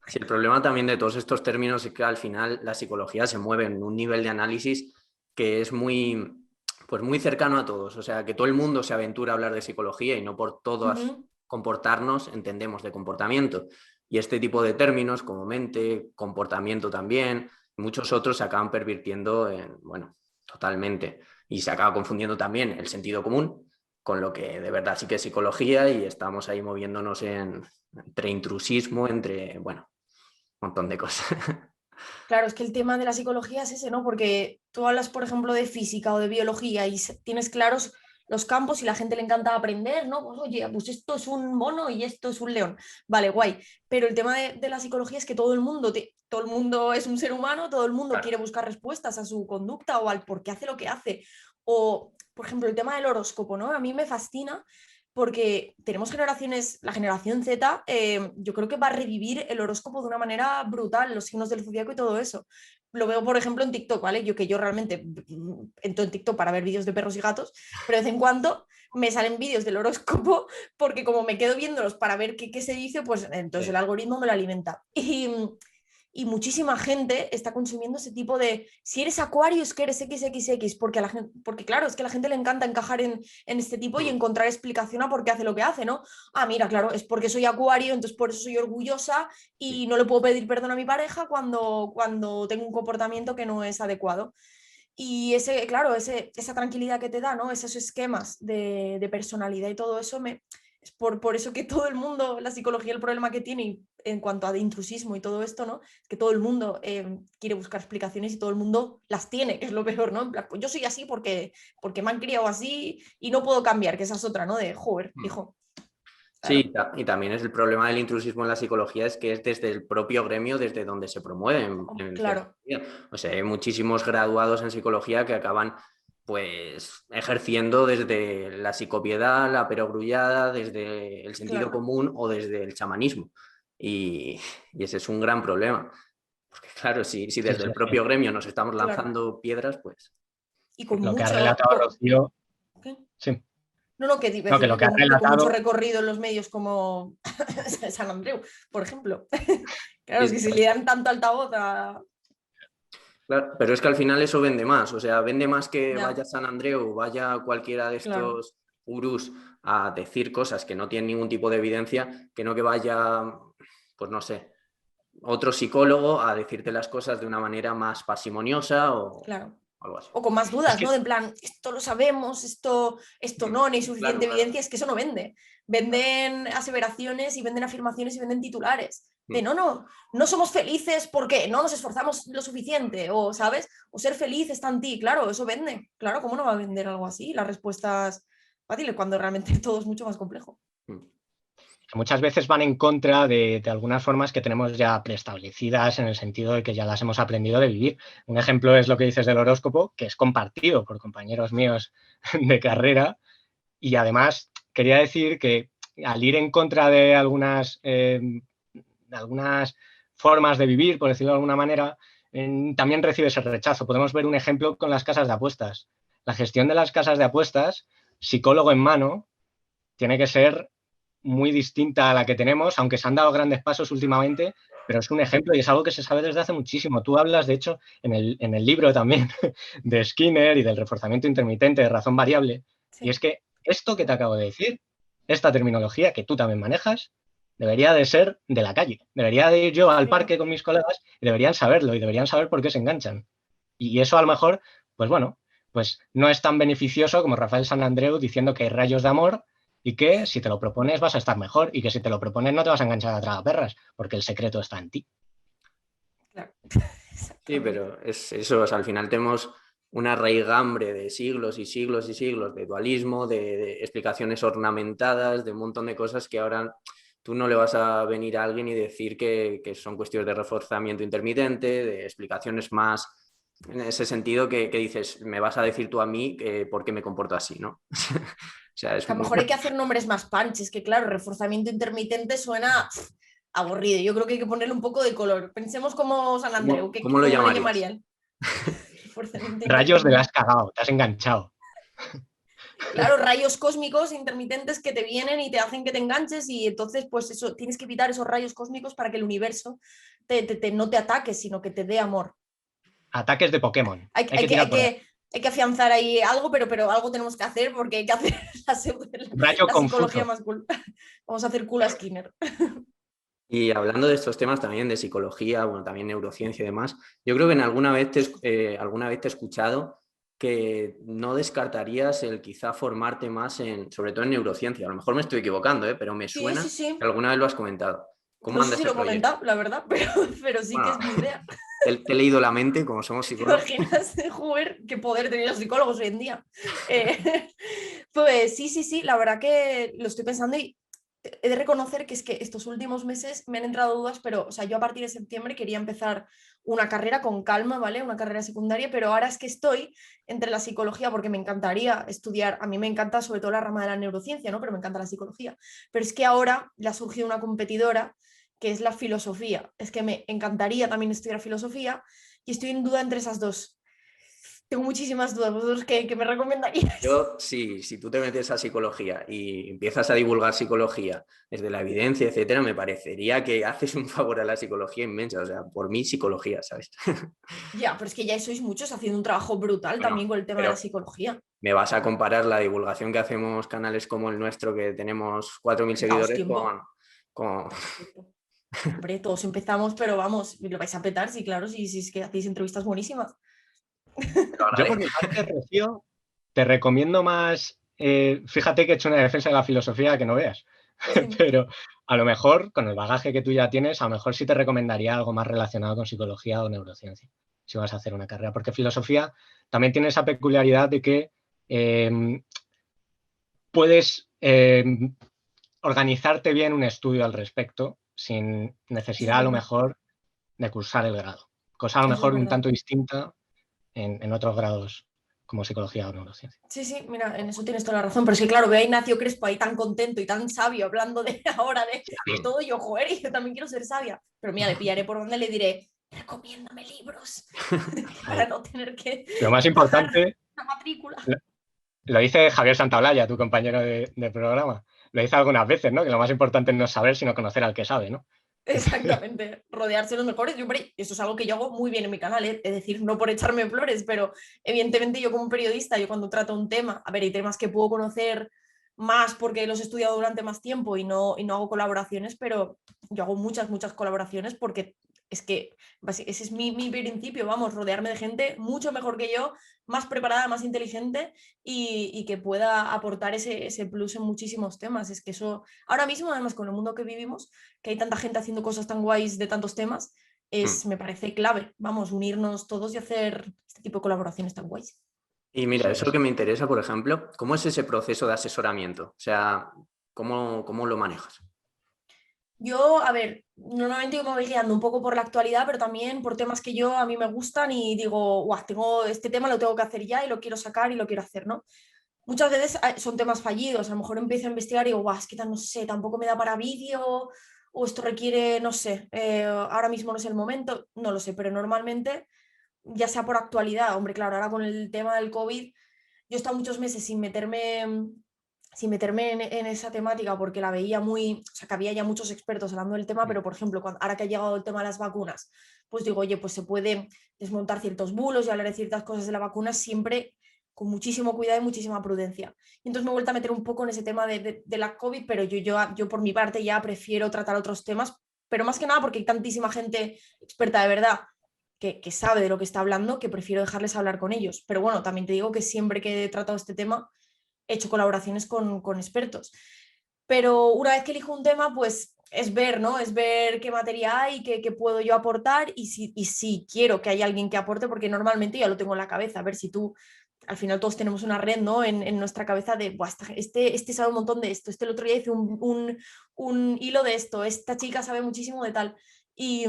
Sí, el problema también de todos estos términos es que al final la psicología se mueve en un nivel de análisis que es pues muy cercano a todos. O sea, que todo el mundo se aventura a hablar de psicología y no por todos comportarnos entendemos de comportamiento. Y este tipo de términos como mente, comportamiento también, muchos otros se acaban pervirtiendo totalmente. Y se acaba confundiendo también el sentido común con lo que de verdad sí que es psicología y estamos ahí moviéndonos entre intrusismo, un montón de cosas. Claro, es que el tema de la psicología es ese, ¿no? Porque tú hablas, por ejemplo, de física o de biología y tienes claros los campos y la gente le encanta aprender, ¿no? Pues oye, pues esto es un mono y esto es un león. Vale, guay. Pero el tema de la psicología es que todo el mundo es un ser humano, todo el mundo quiere buscar respuestas a su conducta o al por qué hace lo que hace. O, por ejemplo, el tema del horóscopo, ¿no? A mí me fascina porque tenemos generaciones, la generación Z, yo creo que va a revivir el horóscopo de una manera brutal, los signos del zodiaco y todo eso. Lo veo, por ejemplo, en TikTok, ¿vale? Yo realmente entro en TikTok para ver vídeos de perros y gatos, pero de vez en cuando me salen vídeos del horóscopo porque como me quedo viéndolos para ver qué se dice, pues entonces el algoritmo me lo alimenta. Y muchísima gente está consumiendo ese tipo de, si eres acuario es que eres XXX, porque claro, es que a la gente le encanta encajar en este tipo y encontrar explicación a por qué hace lo que hace, ¿no? Ah, mira, claro, es porque soy acuario, entonces por eso soy orgullosa y no le puedo pedir perdón a mi pareja cuando tengo un comportamiento que no es adecuado. Y esa tranquilidad que te da, ¿no? Esos esquemas de personalidad y todo eso, es por eso que todo el mundo, la psicología, el problema que tiene en cuanto a intrusismo y todo esto, ¿no? Es que todo el mundo quiere buscar explicaciones y todo el mundo las tiene, que es lo peor, ¿no? En plan, pues yo soy así porque me han criado así y no puedo cambiar, que esa es otra, ¿no? De, joder, hijo. Sí, y también es el problema del intrusismo en la psicología, es que es desde el propio gremio desde donde se promueve. Claro. O sea, hay muchísimos graduados en psicología que acaban pues ejerciendo desde la psicopiedad, la perogrullada, desde el sentido común o desde el chamanismo. Y ese es un gran problema. Porque claro, si desde el propio gremio nos estamos lanzando piedras, pues... Y con lo que ha relatado Rocío... ¿Qué? Sí. No, que lo que ha relatado... con mucho recorrido en los medios como San Andreu, por ejemplo. Claro, es que si le dan tanto altavoz a... Claro, pero es que al final eso vende más, o sea, vende más que vaya San Andreu o vaya cualquiera de estos gurús a decir cosas que no tienen ningún tipo de evidencia, que no que vaya, pues no sé, otro psicólogo a decirte las cosas de una manera más parsimoniosa o algo así. O con más dudas, ¿no? De en plan, esto lo sabemos, esto no hay suficiente evidencia, es que eso no vende. Venden aseveraciones y venden afirmaciones y venden titulares. De no somos felices porque no nos esforzamos lo suficiente, o ¿sabes? O ser feliz está en ti, claro, eso vende. Claro, ¿cómo no va a vender algo así? Las respuestas fáciles cuando realmente todo es mucho más complejo. Que muchas veces van en contra de algunas formas que tenemos ya preestablecidas en el sentido de que ya las hemos aprendido de vivir. Un ejemplo es lo que dices del horóscopo, que es compartido por compañeros míos de carrera, y además quería decir que al ir en contra de algunas formas de vivir, por decirlo de alguna manera, también recibes el rechazo. Podemos ver un ejemplo con las casas de apuestas. La gestión de las casas de apuestas, psicólogo en mano, tiene que ser muy distinta a la que tenemos, aunque se han dado grandes pasos últimamente, pero es un ejemplo y es algo que se sabe desde hace muchísimo. Tú hablas, de hecho, en el libro también de Skinner y del reforzamiento intermitente de razón variable, y es que esto que te acabo de decir, esta terminología que tú también manejas, debería de ser de la calle. Debería de ir yo al parque con mis colegas y deberían saberlo y deberían saber por qué se enganchan. Y eso a lo mejor, pues bueno, pues no es tan beneficioso como Rafael Sant Andreu diciendo que hay rayos de amor y que si te lo propones vas a estar mejor y que si te lo propones no te vas a enganchar a tragaperras, porque el secreto está en ti. Claro. Sí, pero es eso, o sea, al final tenemos una raigambre de siglos y siglos y siglos de dualismo, de explicaciones ornamentadas, de un montón de cosas que ahora tú no le vas a venir a alguien y decir que son cuestiones de reforzamiento intermitente, de explicaciones más en ese sentido que dices, me vas a decir tú a mí por qué me comporto así, ¿no? O sea, es a lo mejor hay que hacer nombres más punches, que claro, reforzamiento intermitente suena aburrido. Yo creo que hay que ponerle un poco de color. Pensemos como San Andreu. ¿Cómo lo llamarían? Rayos de la has cagado, te has enganchado. Claro, rayos cósmicos intermitentes que te vienen y te hacen que te enganches y entonces pues eso, tienes que evitar esos rayos cósmicos para que el universo no te ataque, sino que te dé amor. Ataques de Pokémon. Hay, Hay hay que que, tirar hay por ahí. que, hay que afianzar ahí algo, pero algo tenemos que hacer porque hay que hacer Rayo la psicología Confuso. más cool. Vamos a hacer Kula Skinner. Y hablando de estos temas también de psicología, bueno, también neurociencia y demás, yo creo que alguna vez te he escuchado que no descartarías el quizá formarte más sobre todo en neurociencia. A lo mejor me estoy equivocando, pero me Sí, sí, suena que sí. alguna vez lo has comentado. ¿Cómo No sé anda si ese lo he proyecto? comentado, la verdad, pero sí que Bueno, es mi idea. te he leído la mente, como somos ¿Te psicólogos. imaginas, joder, qué poder tenían los psicólogos hoy en día? Pues sí, sí, sí, la verdad que lo estoy pensando y he de reconocer que es que estos últimos meses me han entrado dudas, pero o sea, yo a partir de septiembre quería empezar una carrera con calma, ¿vale? Una carrera secundaria, pero ahora es que estoy entre la psicología porque me encantaría estudiar, a mí me encanta sobre todo la rama de la neurociencia, ¿no? Pero me encanta la psicología. Pero es que ahora le ha surgido una competidora que es la filosofía. Es que me encantaría también estudiar filosofía y estoy en duda entre esas dos. Tengo muchísimas dudas. ¿Vosotros qué me recomendaríais? Yo, sí, si tú te metes a psicología y empiezas a divulgar psicología desde la evidencia, etcétera, me parecería que haces un favor a la psicología inmensa. O sea, por mí, psicología, ¿sabes? Ya, pero es que ya sois muchos haciendo un trabajo brutal Bueno, también con el tema de la pero psicología. me vas a comparar la divulgación que hacemos canales como el nuestro, que tenemos 4.000 Daos seguidores, tiempo. con... Daos tiempo. Hombre, todos empezamos, pero vamos, lo vais a petar, sí, claro, si es que hacéis entrevistas buenísimas. Te lo Yo por agradezco. mi parte, Rocío, te recomiendo más, fíjate que he hecho una defensa de la filosofía que no veas, Sí. pero a lo mejor con el bagaje que tú ya tienes, a lo mejor sí te recomendaría algo más relacionado con psicología o neurociencia, si vas a hacer una carrera, porque filosofía también tiene esa peculiaridad de que puedes organizarte bien un estudio al respecto sin Eso es necesidad a lo verdad. mejor de cursar el grado, cosa a lo Eso es mejor un verdad. tanto distinta en otros grados como psicología o neurociencia. Sí, sí, mira, en eso tienes toda la razón. Pero es que, claro, veo a Ignacio Crespo ahí tan contento y tan sabio hablando de ahora de todo. Y yo, joder, y yo también quiero ser sabia. Pero mira, le pillaré por donde le diré, recomiéndame libros para no tener que Lo más pagar importante, la matrícula. lo dice Javier Santaolalla, tu compañero de programa. Lo dice algunas veces, ¿no? Que lo más importante no es saber, sino conocer al que sabe, ¿no? Exactamente, rodearse de los mejores. Hombre, eso es algo que yo hago muy bien en mi canal, ¿eh? Es decir, no por echarme flores, pero evidentemente yo como periodista, yo cuando trato un tema, a ver, hay temas que puedo conocer más porque los he estudiado durante más tiempo y no hago colaboraciones, pero yo hago muchas, muchas colaboraciones porque es que ese es mi principio, vamos, rodearme de gente mucho mejor que yo, más preparada, más inteligente y que pueda aportar ese plus en muchísimos temas. Es que eso, ahora mismo, además, con el mundo que vivimos, que hay tanta gente haciendo cosas tan guays de tantos temas, me parece clave, vamos, unirnos todos y hacer este tipo de colaboraciones tan guays. Y mira, Sí, eso es lo que me interesa, por ejemplo, ¿cómo es ese proceso de asesoramiento? O sea, ¿cómo lo manejas? Yo, a ver, normalmente yo me voy guiando un poco por la actualidad, pero también por temas que a mí me gustan y digo, guau, tengo este tema, lo tengo que hacer ya y lo quiero sacar y lo quiero hacer, ¿no? Muchas veces son temas fallidos, a lo mejor empiezo a investigar y digo, guau, es que no sé, tampoco me da para vídeo o esto requiere, no sé, ahora mismo no es el momento, no lo sé, pero normalmente, ya sea por actualidad, hombre, claro, ahora con el tema del COVID, yo he estado muchos meses sin meterme en esa temática porque la veía muy, o sea, que había ya muchos expertos hablando del tema, pero por ejemplo, ahora que ha llegado el tema de las vacunas, pues digo, oye, pues se puede desmontar ciertos bulos y hablar de ciertas cosas de la vacuna siempre con muchísimo cuidado y muchísima prudencia. Y entonces me he vuelto a meter un poco en ese tema de la COVID, pero yo por mi parte ya prefiero tratar otros temas, pero más que nada porque hay tantísima gente experta de verdad que sabe de lo que está hablando, que prefiero dejarles hablar con ellos. Pero bueno, también te digo que siempre que he tratado este tema, he hecho colaboraciones con expertos. Pero una vez que elijo un tema, pues es ver, ¿no? Es ver qué materia hay, qué puedo yo aportar y si quiero que haya alguien que aporte, porque normalmente ya lo tengo en la cabeza. A ver si tú, al final todos tenemos una red, ¿no? En nuestra cabeza de, este sabe un montón de esto, el otro día hizo un hilo de esto, esta chica sabe muchísimo de tal. Y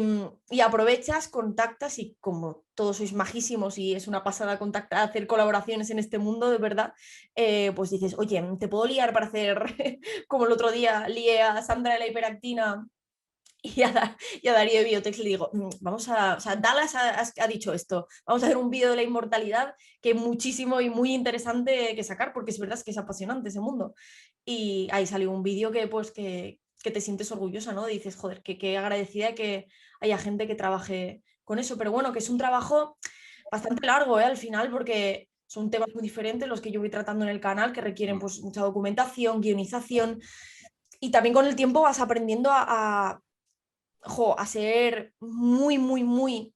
aprovechas, contactas y como todos sois majísimos y es una pasada contactar, hacer colaboraciones en este mundo, de verdad, pues dices, oye, ¿te puedo liar para hacer como el otro día lié a Sandra de la hiperactina Y a Darío de Biotex le digo, vamos o sea, Dallas ha dicho esto, vamos a hacer un vídeo de la inmortalidad que es muchísimo y muy interesante que sacar, porque es verdad que es apasionante ese mundo. Y ahí salió un vídeo que, pues, que te sientes orgullosa, ¿no? Dices, joder, que agradecida que haya gente que trabaje con eso, pero bueno, que es un trabajo bastante largo, al final, porque son temas muy diferentes los que yo voy tratando en el canal, que requieren pues mucha documentación, guionización, y también con el tiempo vas aprendiendo a ser muy, muy, muy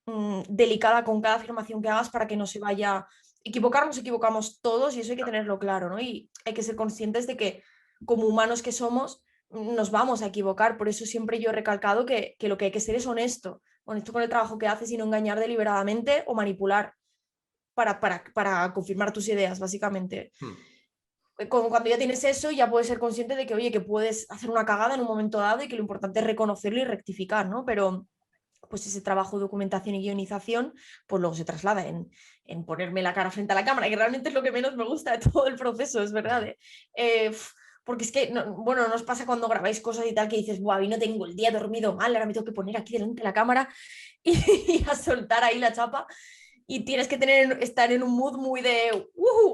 delicada con cada afirmación que hagas para que no se vaya. Equivocar, nos equivocamos todos y eso hay que tenerlo claro, ¿no? Y hay que ser conscientes de que como humanos que somos, nos vamos a equivocar. Por eso siempre yo he recalcado que lo que hay que ser es honesto con el trabajo que haces y no engañar deliberadamente o manipular para confirmar tus ideas, básicamente. Cuando ya tienes eso, ya puedes ser consciente de que, oye, que puedes hacer una cagada en un momento dado y que lo importante es reconocerlo y rectificar, ¿no? Pero pues ese trabajo de documentación y guionización, pues luego se traslada en ponerme la cara frente a la cámara, que realmente es lo que menos me gusta de todo el proceso, es verdad. Porque es que, bueno, nos pasa cuando grabáis cosas y tal que dices, guau, y no tengo el día dormido mal, ahora me tengo que poner aquí delante de la cámara y a soltar ahí la chapa. Y tienes que estar en un mood muy de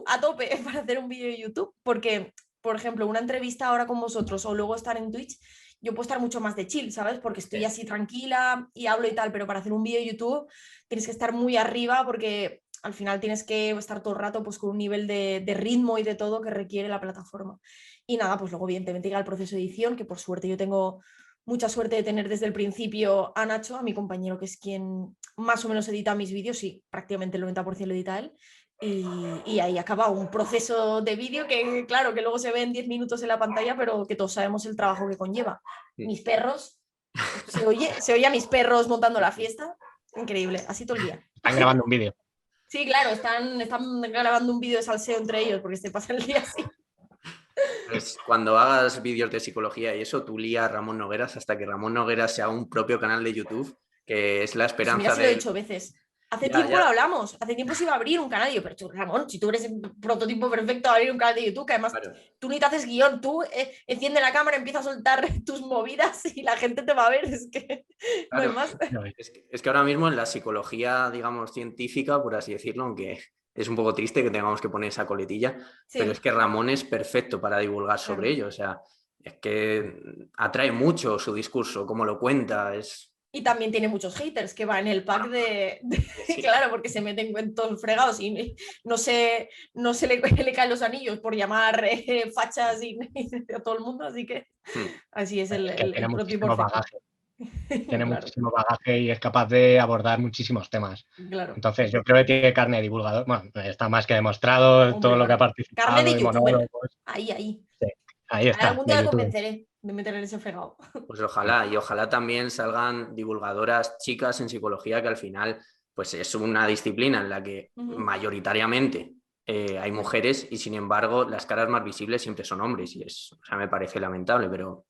a tope para hacer un vídeo de YouTube, porque, por ejemplo, una entrevista ahora con vosotros o luego estar en Twitch, yo puedo estar mucho más de chill, ¿sabes? Porque estoy así tranquila y hablo y tal, pero para hacer un vídeo de YouTube tienes que estar muy arriba porque al final tienes que estar todo el rato pues, con un nivel de ritmo y de todo que requiere la plataforma. Y nada, pues luego evidentemente llega el proceso de edición, que por suerte yo tengo mucha suerte de tener desde el principio a Nacho, a mi compañero, que es quien más o menos edita mis vídeos, sí, prácticamente el 90% lo edita él. Y ahí acaba un proceso de vídeo que, claro, que luego se ve en 10 minutos en la pantalla, pero que todos sabemos el trabajo que conlleva. Mis perros, se oye a mis perros montando la fiesta, increíble, así todo el día. Están grabando un vídeo. Sí, claro, están grabando un vídeo de salseo entre ellos porque se pasa el día así. Pues cuando hagas vídeos de psicología y eso, tú lía a Ramón Nogueras hasta que Ramón Nogueras sea un propio canal de YouTube, que es la Pues esperanza mira, se lo he dicho veces. Hace tiempo lo hablamos, hace tiempo se iba a abrir un canal. Y yo, pero tú, Ramón, si tú eres el prototipo perfecto de abrir un canal de YouTube, que además Claro. tú ni te haces guión, tú enciende la cámara, empieza a soltar tus movidas y la gente te va a ver. Es que no hay Claro. más. Es que ahora mismo en la psicología, digamos, científica, por así decirlo, aunque es un poco triste que tengamos que poner esa coletilla, Sí, pero es que Ramón es perfecto para divulgar sobre ello. O sea, es que atrae mucho su discurso, cómo lo cuenta, es... y también tiene muchos haters que van en el pack Sí. claro, porque se meten en todos fregados y no se le caen los anillos por llamar fachas y a todo el mundo, así que así es Es que tiene prototipo muchísimo perfecto. bagaje. Tiene Claro, muchísimo bagaje y es capaz de abordar muchísimos temas. claro. Entonces, yo creo que tiene carne de divulgador. Bueno, está más que demostrado Hombre, todo lo que ha carne participado de y youtuber. monólogos. Ahí. Sí, ahí está, Algún día de lo YouTube. convenceré de meter en ese fregado. Pues ojalá, y ojalá también salgan divulgadoras chicas en psicología, que al final pues es una disciplina en la que mayoritariamente hay mujeres y sin embargo las caras más visibles siempre son hombres y o sea, me parece lamentable, pero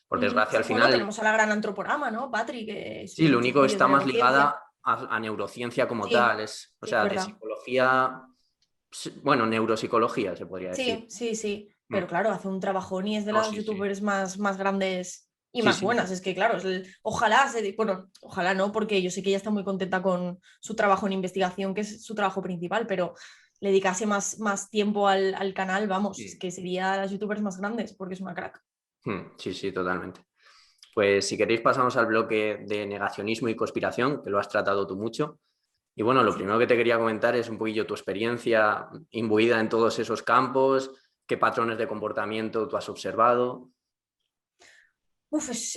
por desgracia al Bueno, final... tenemos a la gran antroporama, ¿no? Patrick, que Sí, sube lo muchos único vídeos está de más neurociencia. ligada a neurociencia como Sí, tal, o sí, es sea, de verdad. psicología, bueno, neuropsicología se podría decir. Sí. Pero claro, hace un trabajón y es de No, las sí, sí. youtubers más grandes y Sí, más sí. buenas. Es que, claro, ojalá, bueno, ojalá no, porque yo sé que ella está muy contenta con su trabajo en investigación, que es su trabajo principal, pero le dedicase más tiempo al canal, vamos, es que sería de las youtubers más grandes, porque es una crack. Sí, sí, totalmente. Pues si queréis pasamos al bloque de negacionismo y conspiración, que lo has tratado tú mucho. Y bueno, lo primero que te quería comentar es un poquillo tu experiencia imbuida en todos esos campos, qué patrones de comportamiento tú has observado. Es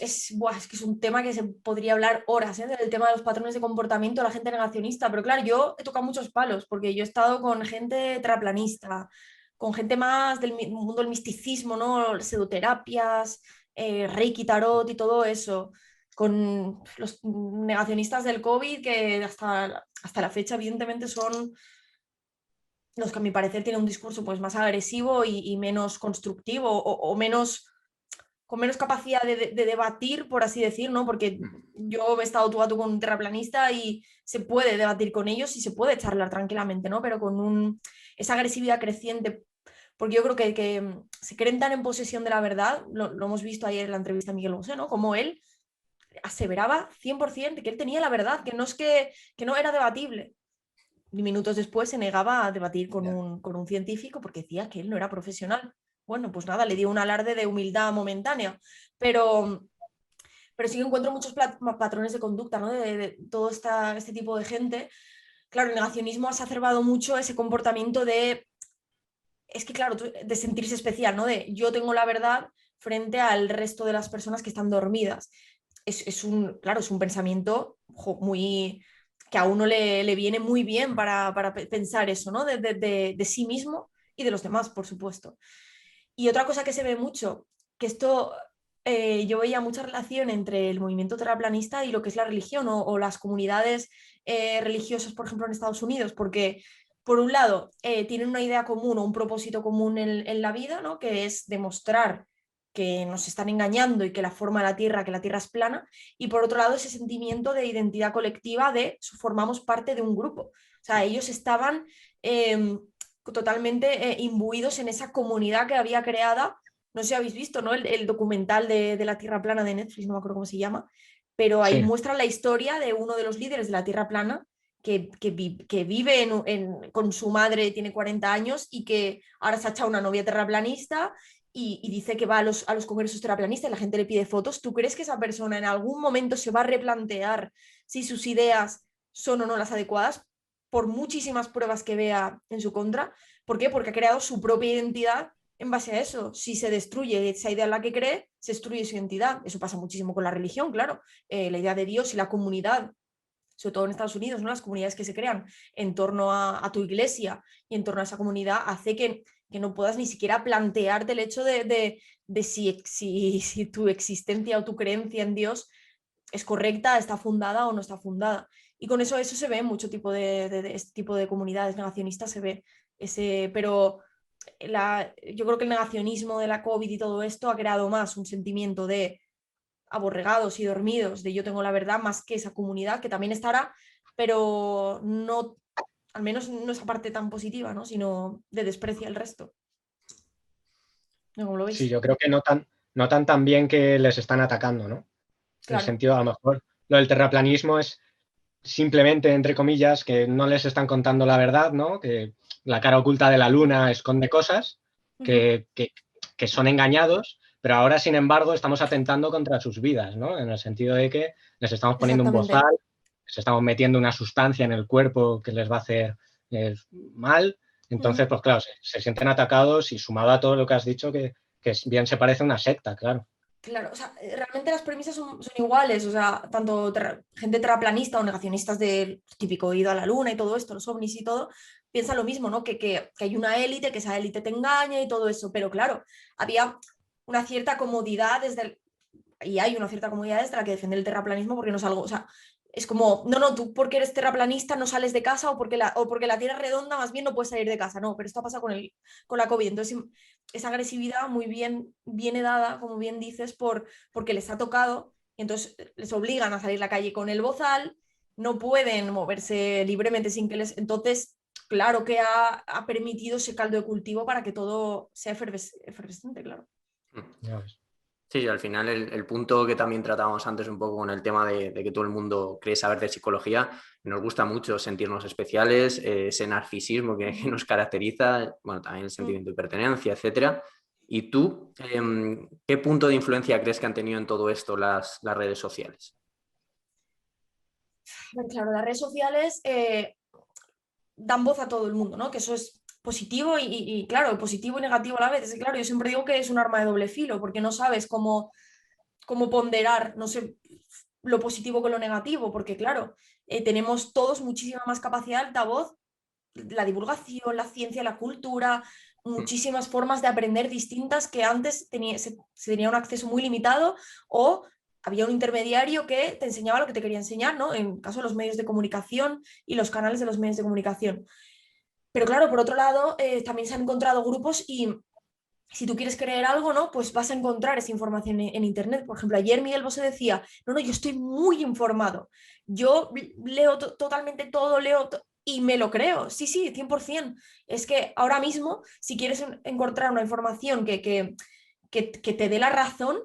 que es un tema que se podría hablar horas, ¿eh? Del tema de los patrones de comportamiento de la gente negacionista, pero claro, yo he tocado muchos palos, porque yo he estado con gente terraplanista, con gente más del mundo del misticismo, ¿no? Pseudoterapias, Reiki, Tarot y todo eso, con los negacionistas del COVID, que hasta la fecha evidentemente son los que a mi parecer tienen un discurso pues, más agresivo y menos constructivo o menos con menos capacidad de debatir, por así decir, ¿no? Porque yo he estado tú a tú con un terraplanista y se puede debatir con ellos y se puede charlar tranquilamente, ¿no? Pero con esa agresividad creciente, porque yo creo que se creen tan en posesión de la verdad, lo hemos visto ayer en la entrevista a Miguel Bosé, ¿no? Como él aseveraba 100% que él tenía la verdad, que no era debatible. Y minutos después se negaba a debatir con un científico porque decía que él no era profesional. Bueno, pues nada, le dio un alarde de humildad momentánea, pero sí que encuentro muchos patrones de conducta, ¿no? De todo este tipo de gente. Claro, el negacionismo ha exacerbado mucho ese comportamiento es que claro, de sentirse especial, ¿no? De yo tengo la verdad frente al resto de las personas que están dormidas. Claro, es un pensamiento muy que a uno le viene muy bien para pensar eso, ¿no? De sí mismo y de los demás, por supuesto. Y otra cosa que se ve mucho, que esto yo veía mucha relación entre el movimiento terraplanista y lo que es la religión o las comunidades religiosas, por ejemplo, en Estados Unidos, porque por un lado tienen una idea común o un propósito común en la vida, ¿no? Que es demostrar que nos están engañando y que la forma de que la Tierra es plana, y por otro lado ese sentimiento de identidad colectiva de formamos parte de un grupo. O sea, ellos estaban totalmente imbuidos en esa comunidad que había creada. No sé si habéis visto, ¿no? El documental de la Tierra plana de Netflix, no me acuerdo cómo se llama, pero ahí Sí, muestra la historia de uno de los líderes de la Tierra plana que vive con su madre, tiene 40 años y que ahora se ha echado una novia terraplanista y dice que va a los congresos terraplanistas y la gente le pide fotos. ¿Tú crees que esa persona en algún momento se va a replantear si sus ideas son o no las adecuadas por muchísimas pruebas que vea en su contra? ¿Por qué? Porque ha creado su propia identidad en base a eso. Si se destruye esa idea en la que cree, se destruye su identidad. Eso pasa muchísimo con la religión, claro. La idea de Dios y la comunidad, sobre todo en Estados Unidos, ¿no? Las comunidades que se crean en torno a tu iglesia y en torno a esa comunidad hace que no puedas ni siquiera plantearte el hecho de si tu existencia o tu creencia en Dios es correcta, está fundada o no está fundada. Y con eso se ve en mucho tipo de este tipo de comunidades negacionistas, se ve pero yo creo que el negacionismo de la COVID y todo esto ha creado más un sentimiento de aborregados y dormidos, de yo tengo la verdad, más que esa comunidad que también estará, pero no, al menos no esa parte tan positiva, ¿no? Sino de desprecio al resto. ¿No? ¿Cómo lo sí, veis? yo creo que notan tan bien que les están atacando, ¿no? En el Claro. sentido, a lo mejor, lo del terraplanismo es simplemente, entre comillas, que no les están contando la verdad, ¿no? Que la cara oculta de la luna esconde cosas, Uh-huh. que son engañados, pero ahora, sin embargo, estamos atentando contra sus vidas, ¿no? En el sentido de que les estamos poniendo un Exactamente. bozal, les estamos metiendo una sustancia en el cuerpo que les va a hacer mal. Uh-huh. Entonces, pues claro, se sienten atacados y sumado a todo lo que has dicho, que bien se parece a una secta, claro. Claro, o sea, realmente las premisas son iguales, o sea, tanto gente terraplanista o negacionistas del típico ido a la luna y todo esto, los ovnis y todo, piensa lo mismo, ¿no? Que hay una élite, que esa élite te engaña y todo eso, pero claro, había una cierta comodidad y hay una cierta comodidad desde la que defiende el terraplanismo porque no es algo, o sea, es como, no, tú porque eres terraplanista no sales de casa o porque la Tierra es redonda más bien no puedes salir de casa, no, pero esto pasa con la COVID, entonces esa agresividad muy bien viene dada, como bien dices, porque les ha tocado y entonces les obligan a salir a la calle con el bozal, no pueden moverse libremente sin que les... Entonces, claro que ha permitido ese caldo de cultivo para que todo sea efervescente, claro. Ya ves. Sí, al final el punto que también tratábamos antes un poco con el tema de que todo el mundo cree saber de psicología, nos gusta mucho sentirnos especiales, ese narcisismo que nos caracteriza, bueno, también el Mm. sentimiento de pertenencia, etcétera. ¿Y tú, qué punto de influencia crees que han tenido en todo esto las redes sociales? Claro, las redes sociales dan voz a todo el mundo, ¿no? Que eso es positivo claro, positivo y negativo a la vez. Es que, claro, yo siempre digo que es un arma de doble filo, porque no sabes cómo ponderar, no sé, lo positivo con lo negativo, porque claro, tenemos todos muchísima más capacidad de altavoz, la divulgación, la ciencia, la cultura, muchísimas formas de aprender distintas que antes se tenía un acceso muy limitado o había un intermediario que te enseñaba lo que te quería enseñar, ¿no? En caso de los medios de comunicación y los canales de los medios de comunicación. Pero claro, por otro lado, también se han encontrado grupos y si tú quieres creer algo, ¿no? Pues vas a encontrar esa información en Internet. Por ejemplo, ayer Miguel Bosé decía, no, yo estoy muy informado. Yo leo totalmente todo, y me lo creo. Sí, sí, 100%. Es que ahora mismo, si quieres encontrar una información que te dé la razón,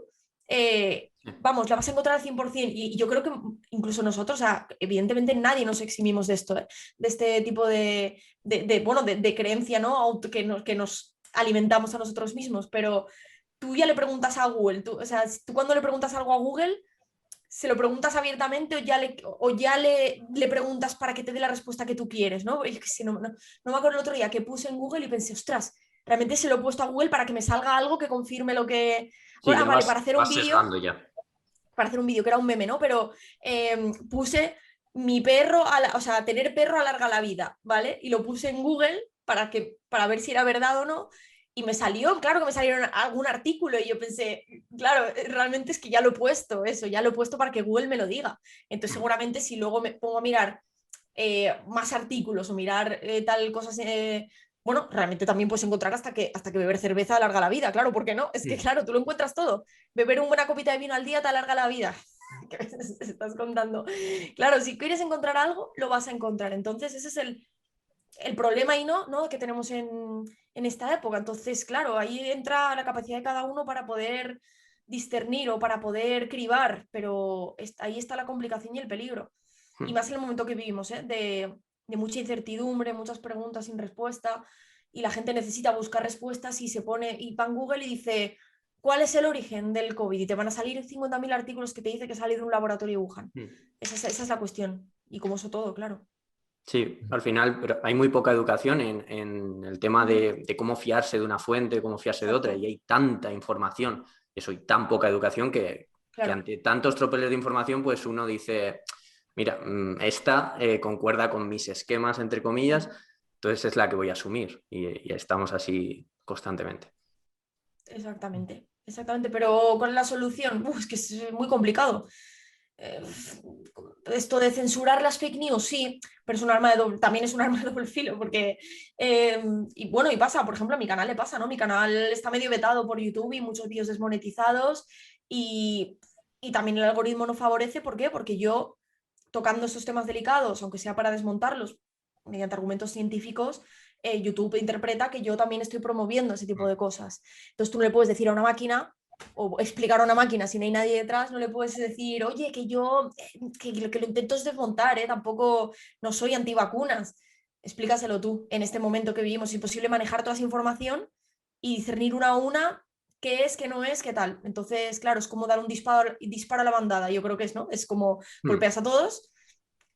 vamos, la vas a encontrar al 100%. Y yo creo que incluso nosotros, o sea, evidentemente nadie nos eximimos de esto, de este tipo de creencia, ¿no? Que nos alimentamos a nosotros mismos, pero tú ya le preguntas a Google, o sea, tú cuando le preguntas algo a Google, ¿se lo preguntas abiertamente o ya le preguntas para que te dé la respuesta que tú quieres, ¿no? Yo que sé, no me acuerdo el otro día que puse en Google y pensé, ostras, realmente se lo he puesto a Google para que me salga algo que confirme lo que... Sí, ya Vale, para hacer un vas vídeo, sesgando ya. que era un meme, ¿no? Pero puse mi perro, o sea, tener perro alarga la vida, ¿vale? Y lo puse en Google para ver si era verdad o no. Y me salió, claro que me salieron algún artículo y yo pensé, claro, realmente es que ya lo he puesto, eso, ya lo he puesto para que Google me lo diga. Entonces seguramente si luego me pongo a mirar más artículos o mirar tal cosas, bueno, realmente también puedes encontrar hasta que beber cerveza alarga la vida, claro, ¿por qué no? Es que claro, tú lo encuentras todo. Beber una buena copita de vino al día te alarga la vida. ¿Qué me estás contando? Claro, si quieres encontrar algo, lo vas a encontrar. Entonces ese es el problema ahí, ¿no? Que tenemos en esta época. Entonces, claro, ahí entra la capacidad de cada uno para poder discernir o para poder cribar, pero ahí está la complicación y el peligro. Y más en el momento que vivimos, ¿eh? De mucha incertidumbre, muchas preguntas sin respuesta, y la gente necesita buscar respuestas y va en Google y dice, ¿cuál es el origen del COVID? Y te van a salir 50.000 artículos que te dicen que sale de un laboratorio de Wuhan. Esa es la cuestión. Y como eso todo, claro. Sí, al final pero hay muy poca educación en el tema de cómo fiarse de una fuente, cómo fiarse de otra, Exacto. y hay tanta información, eso y tan poca educación que Claro. ante tantos tropeles de información, pues uno dice, mira, esta concuerda con mis esquemas, entre comillas, entonces es la que voy a asumir y estamos así constantemente. Exactamente, exactamente, pero ¿cuál es la solución? Es que es muy complicado. Eh, Esto de censurar las fake news, sí, pero es un arma también es un arma de doble filo, porque, y bueno, y pasa, por ejemplo, a mi canal le pasa, ¿no? Mi canal está medio vetado por YouTube y muchos vídeos desmonetizados y también el algoritmo no favorece, ¿por qué? Porque yo, tocando estos temas delicados, aunque sea para desmontarlos mediante argumentos científicos, YouTube interpreta que yo también estoy promoviendo ese tipo de cosas. Entonces tú no le puedes decir a una máquina o explicar a una máquina si no hay nadie detrás, no le puedes decir, oye, que yo que lo intento es desmontar, tampoco no soy antivacunas. Explícaselo tú en este momento que vivimos. Es imposible manejar toda esa información y discernir una a una qué es, qué no es, qué tal. Entonces, claro, es como dar un disparo a la bandada, yo creo que es, ¿no? Es como golpeas a todos,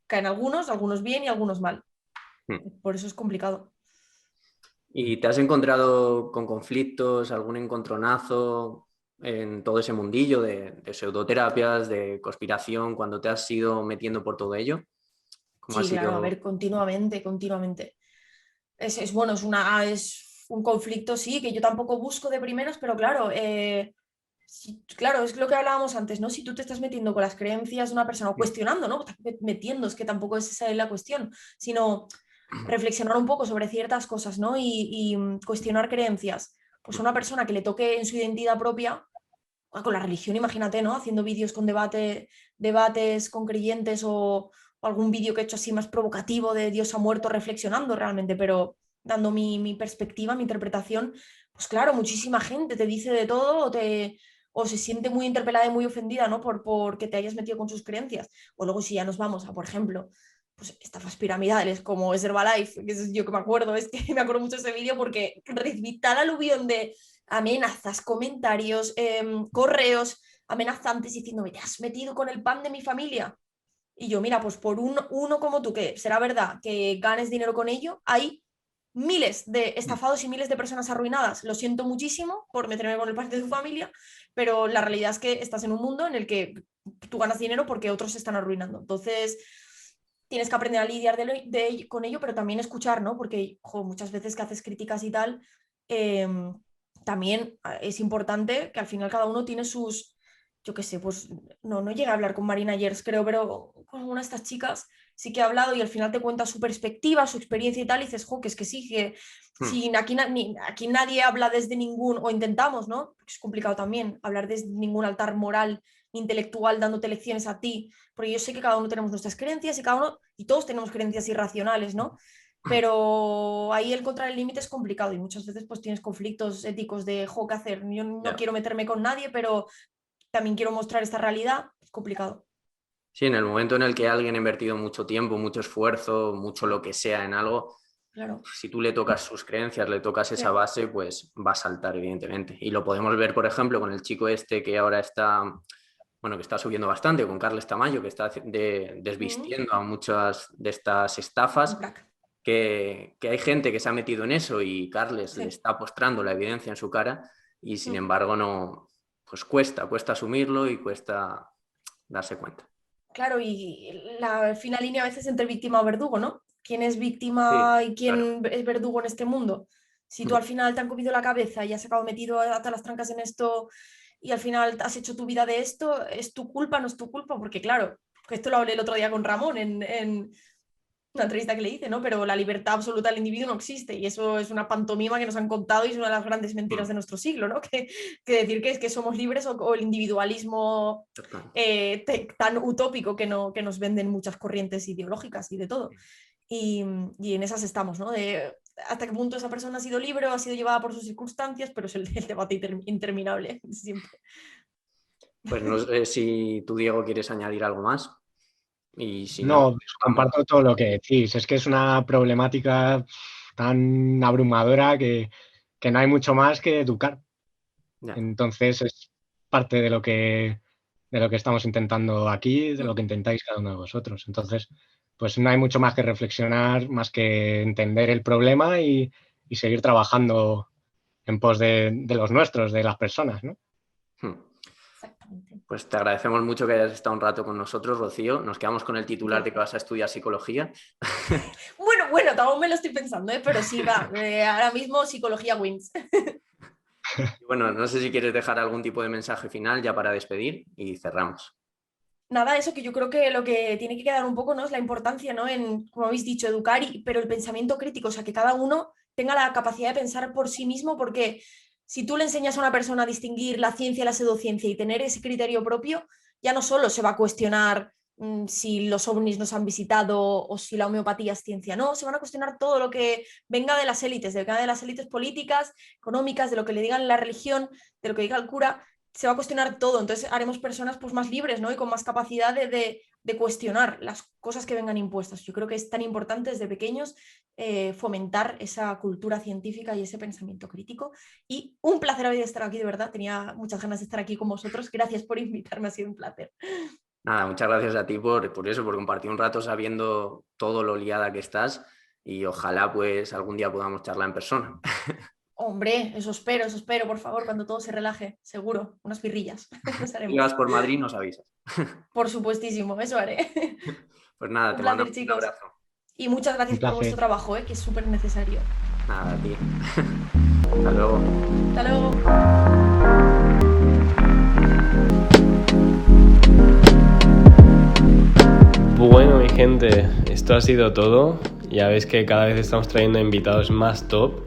caen algunos bien y algunos mal. Por eso es complicado. ¿Y te has encontrado con conflictos, algún encontronazo en todo ese mundillo de pseudoterapias, de conspiración, cuando te has ido metiendo por todo ello? ¿Cómo ha Sí, claro, a sido? ver, continuamente, continuamente. Bueno, es un conflicto, sí, que yo tampoco busco de primeras, pero claro, claro, es lo que hablábamos antes, ¿no? Si tú te estás metiendo con las creencias de una persona o cuestionando, ¿no? Estás metiendo, es que tampoco es esa la cuestión, sino reflexionar un poco sobre ciertas cosas, ¿no? Y cuestionar creencias. Pues una persona que le toque en su identidad propia, con la religión, imagínate, ¿no? Haciendo vídeos con debates con creyentes o algún vídeo que he hecho así más provocativo de Dios ha muerto reflexionando realmente, pero dando mi perspectiva, mi interpretación, pues claro, muchísima gente te dice de todo o se siente muy interpelada y muy ofendida, ¿no? Porque te hayas metido con sus creencias. O luego si ya nos vamos a, por ejemplo, pues estafas piramidales como es Herbalife, que es yo que me acuerdo, es que me acuerdo mucho de ese vídeo porque recibí tal aluvión de amenazas, comentarios, correos amenazantes diciéndome, te has metido con el pan de mi familia. Y yo, mira, pues por uno como tú, que será verdad que ganes dinero con ello, hay miles de estafados y miles de personas arruinadas. Lo siento muchísimo por meterme con el pan de tu familia, pero la realidad es que estás en un mundo en el que tú ganas dinero porque otros se están arruinando. Entonces, tienes que aprender a lidiar con ello, pero también escuchar, ¿no? Porque muchas veces que haces críticas y tal, eh, también es importante que al final cada uno tiene sus, yo qué sé, pues no llegué a hablar con Marina Yers, creo, pero con alguna de estas chicas sí que he hablado y al final te cuenta su perspectiva, su experiencia y tal, y dices, que es que sí, que si aquí nadie habla desde ningún, o intentamos, ¿no? Porque es complicado también hablar desde ningún altar moral intelectual dándote lecciones a ti, porque yo sé que cada uno tenemos nuestras creencias y todos tenemos creencias irracionales, ¿no? Pero ahí encontrar el límite es complicado y muchas veces pues tienes conflictos éticos de, ¿qué hacer? Yo no Ya. quiero meterme con nadie, pero también quiero mostrar esta realidad, es complicado. Sí, en el momento en el que alguien ha invertido mucho tiempo, mucho esfuerzo, mucho lo que sea en algo, Claro. si tú le tocas sus creencias, le tocas esa base, pues va a saltar, evidentemente. Y lo podemos ver, por ejemplo, con el chico este que ahora está, bueno, que está subiendo bastante, con Carles Tamayo, que está desvistiendo a muchas de estas estafas, que hay gente que se ha metido en eso y Carles le está postrando la evidencia en su cara y sin embargo no, pues cuesta asumirlo y cuesta darse cuenta. Claro, y la fina línea a veces entre víctima o verdugo, ¿no? ¿Quién es víctima Sí, y quién es verdugo en este mundo? Si tú al final te han comido la cabeza y has acabado metido hasta las trancas en esto y al final has hecho tu vida de esto, ¿es tu culpa? ¿No es tu culpa? Porque claro, esto lo hablé el otro día con Ramón en una entrevista que le hice, ¿no? Pero la libertad absoluta del individuo no existe y eso es una pantomima que nos han contado y es una de las grandes mentiras de nuestro siglo, ¿no? Que decir que es que somos libres o el individualismo tan utópico que nos venden muchas corrientes ideológicas y de todo. Y en esas estamos, ¿no? De hasta qué punto esa persona ha sido libre o ha sido llevada por sus circunstancias, pero es el debate interminable siempre. Pues no sé si tú, Diego, quieres añadir algo más. Y si no, comparto todo lo que decís. Es que es una problemática tan abrumadora que no hay mucho más que educar. Ya. Entonces es parte de lo que estamos intentando aquí, de lo que intentáis cada uno de vosotros. Entonces, pues no hay mucho más que reflexionar, más que entender el problema y seguir trabajando en pos de los nuestros, de las personas, ¿no? Pues te agradecemos mucho que hayas estado un rato con nosotros, Rocío. Nos quedamos con el titular de que vas a estudiar psicología. Bueno, aún me lo estoy pensando, pero sí, va. Ahora mismo psicología wins. Bueno, no sé si quieres dejar algún tipo de mensaje final ya para despedir y cerramos. Nada, eso que yo creo que lo que tiene que quedar un poco, ¿no? Es la importancia, ¿no? En, como habéis dicho, educar, pero el pensamiento crítico, o sea, que cada uno tenga la capacidad de pensar por sí mismo, porque si tú le enseñas a una persona a distinguir la ciencia y la pseudociencia y tener ese criterio propio, ya no solo se va a cuestionar si los ovnis nos han visitado o si la homeopatía es ciencia, no, se van a cuestionar todo lo que venga de las élites, de las élites políticas, económicas, de lo que le digan la religión, de lo que diga el cura, se va a cuestionar todo, entonces haremos personas pues más libres, ¿no? Y con más capacidad de cuestionar las cosas que vengan impuestas. Yo creo que es tan importante desde pequeños fomentar esa cultura científica y ese pensamiento crítico. Y un placer haber estado aquí, de verdad, tenía muchas ganas de estar aquí con vosotros. Gracias por invitarme, ha sido un placer. Nada, muchas gracias a ti por eso, por compartir un rato sabiendo todo lo liada que estás y ojalá pues algún día podamos charlar en persona. Hombre, eso espero, por favor, cuando todo se relaje, seguro, unas birrillas. Si vas por Madrid, nos avisas. Por supuestísimo, eso haré. Pues nada, te mando un abrazo. Y muchas gracias por vuestro trabajo, que es súper necesario. Nada, a ti. Hasta luego. Hasta luego. Bueno, mi gente, esto ha sido todo. Ya veis que cada vez estamos trayendo invitados más top.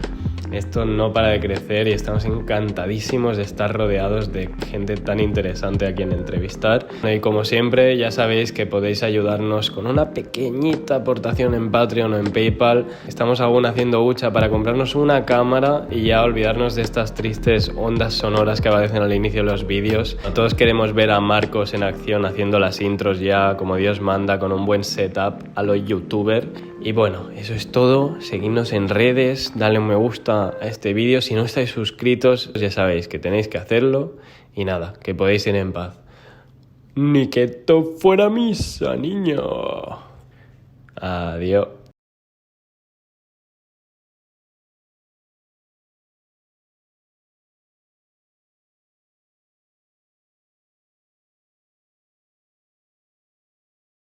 Esto no para de crecer y estamos encantadísimos de estar rodeados de gente tan interesante a quien entrevistar. Y como siempre, ya sabéis que podéis ayudarnos con una pequeñita aportación en Patreon o en PayPal. Estamos aún haciendo hucha para comprarnos una cámara y ya olvidarnos de estas tristes ondas sonoras que aparecen al inicio de los vídeos. Todos queremos ver a Marcos en acción haciendo las intros ya como Dios manda, con un buen setup a lo youtuber. Y bueno, eso es todo. Seguidnos en redes, dale un me gusta a este vídeo. Si no estáis suscritos, ya sabéis que tenéis que hacerlo. Y nada, que podéis ir en paz. Ni que esto fuera misa, niño. Adiós.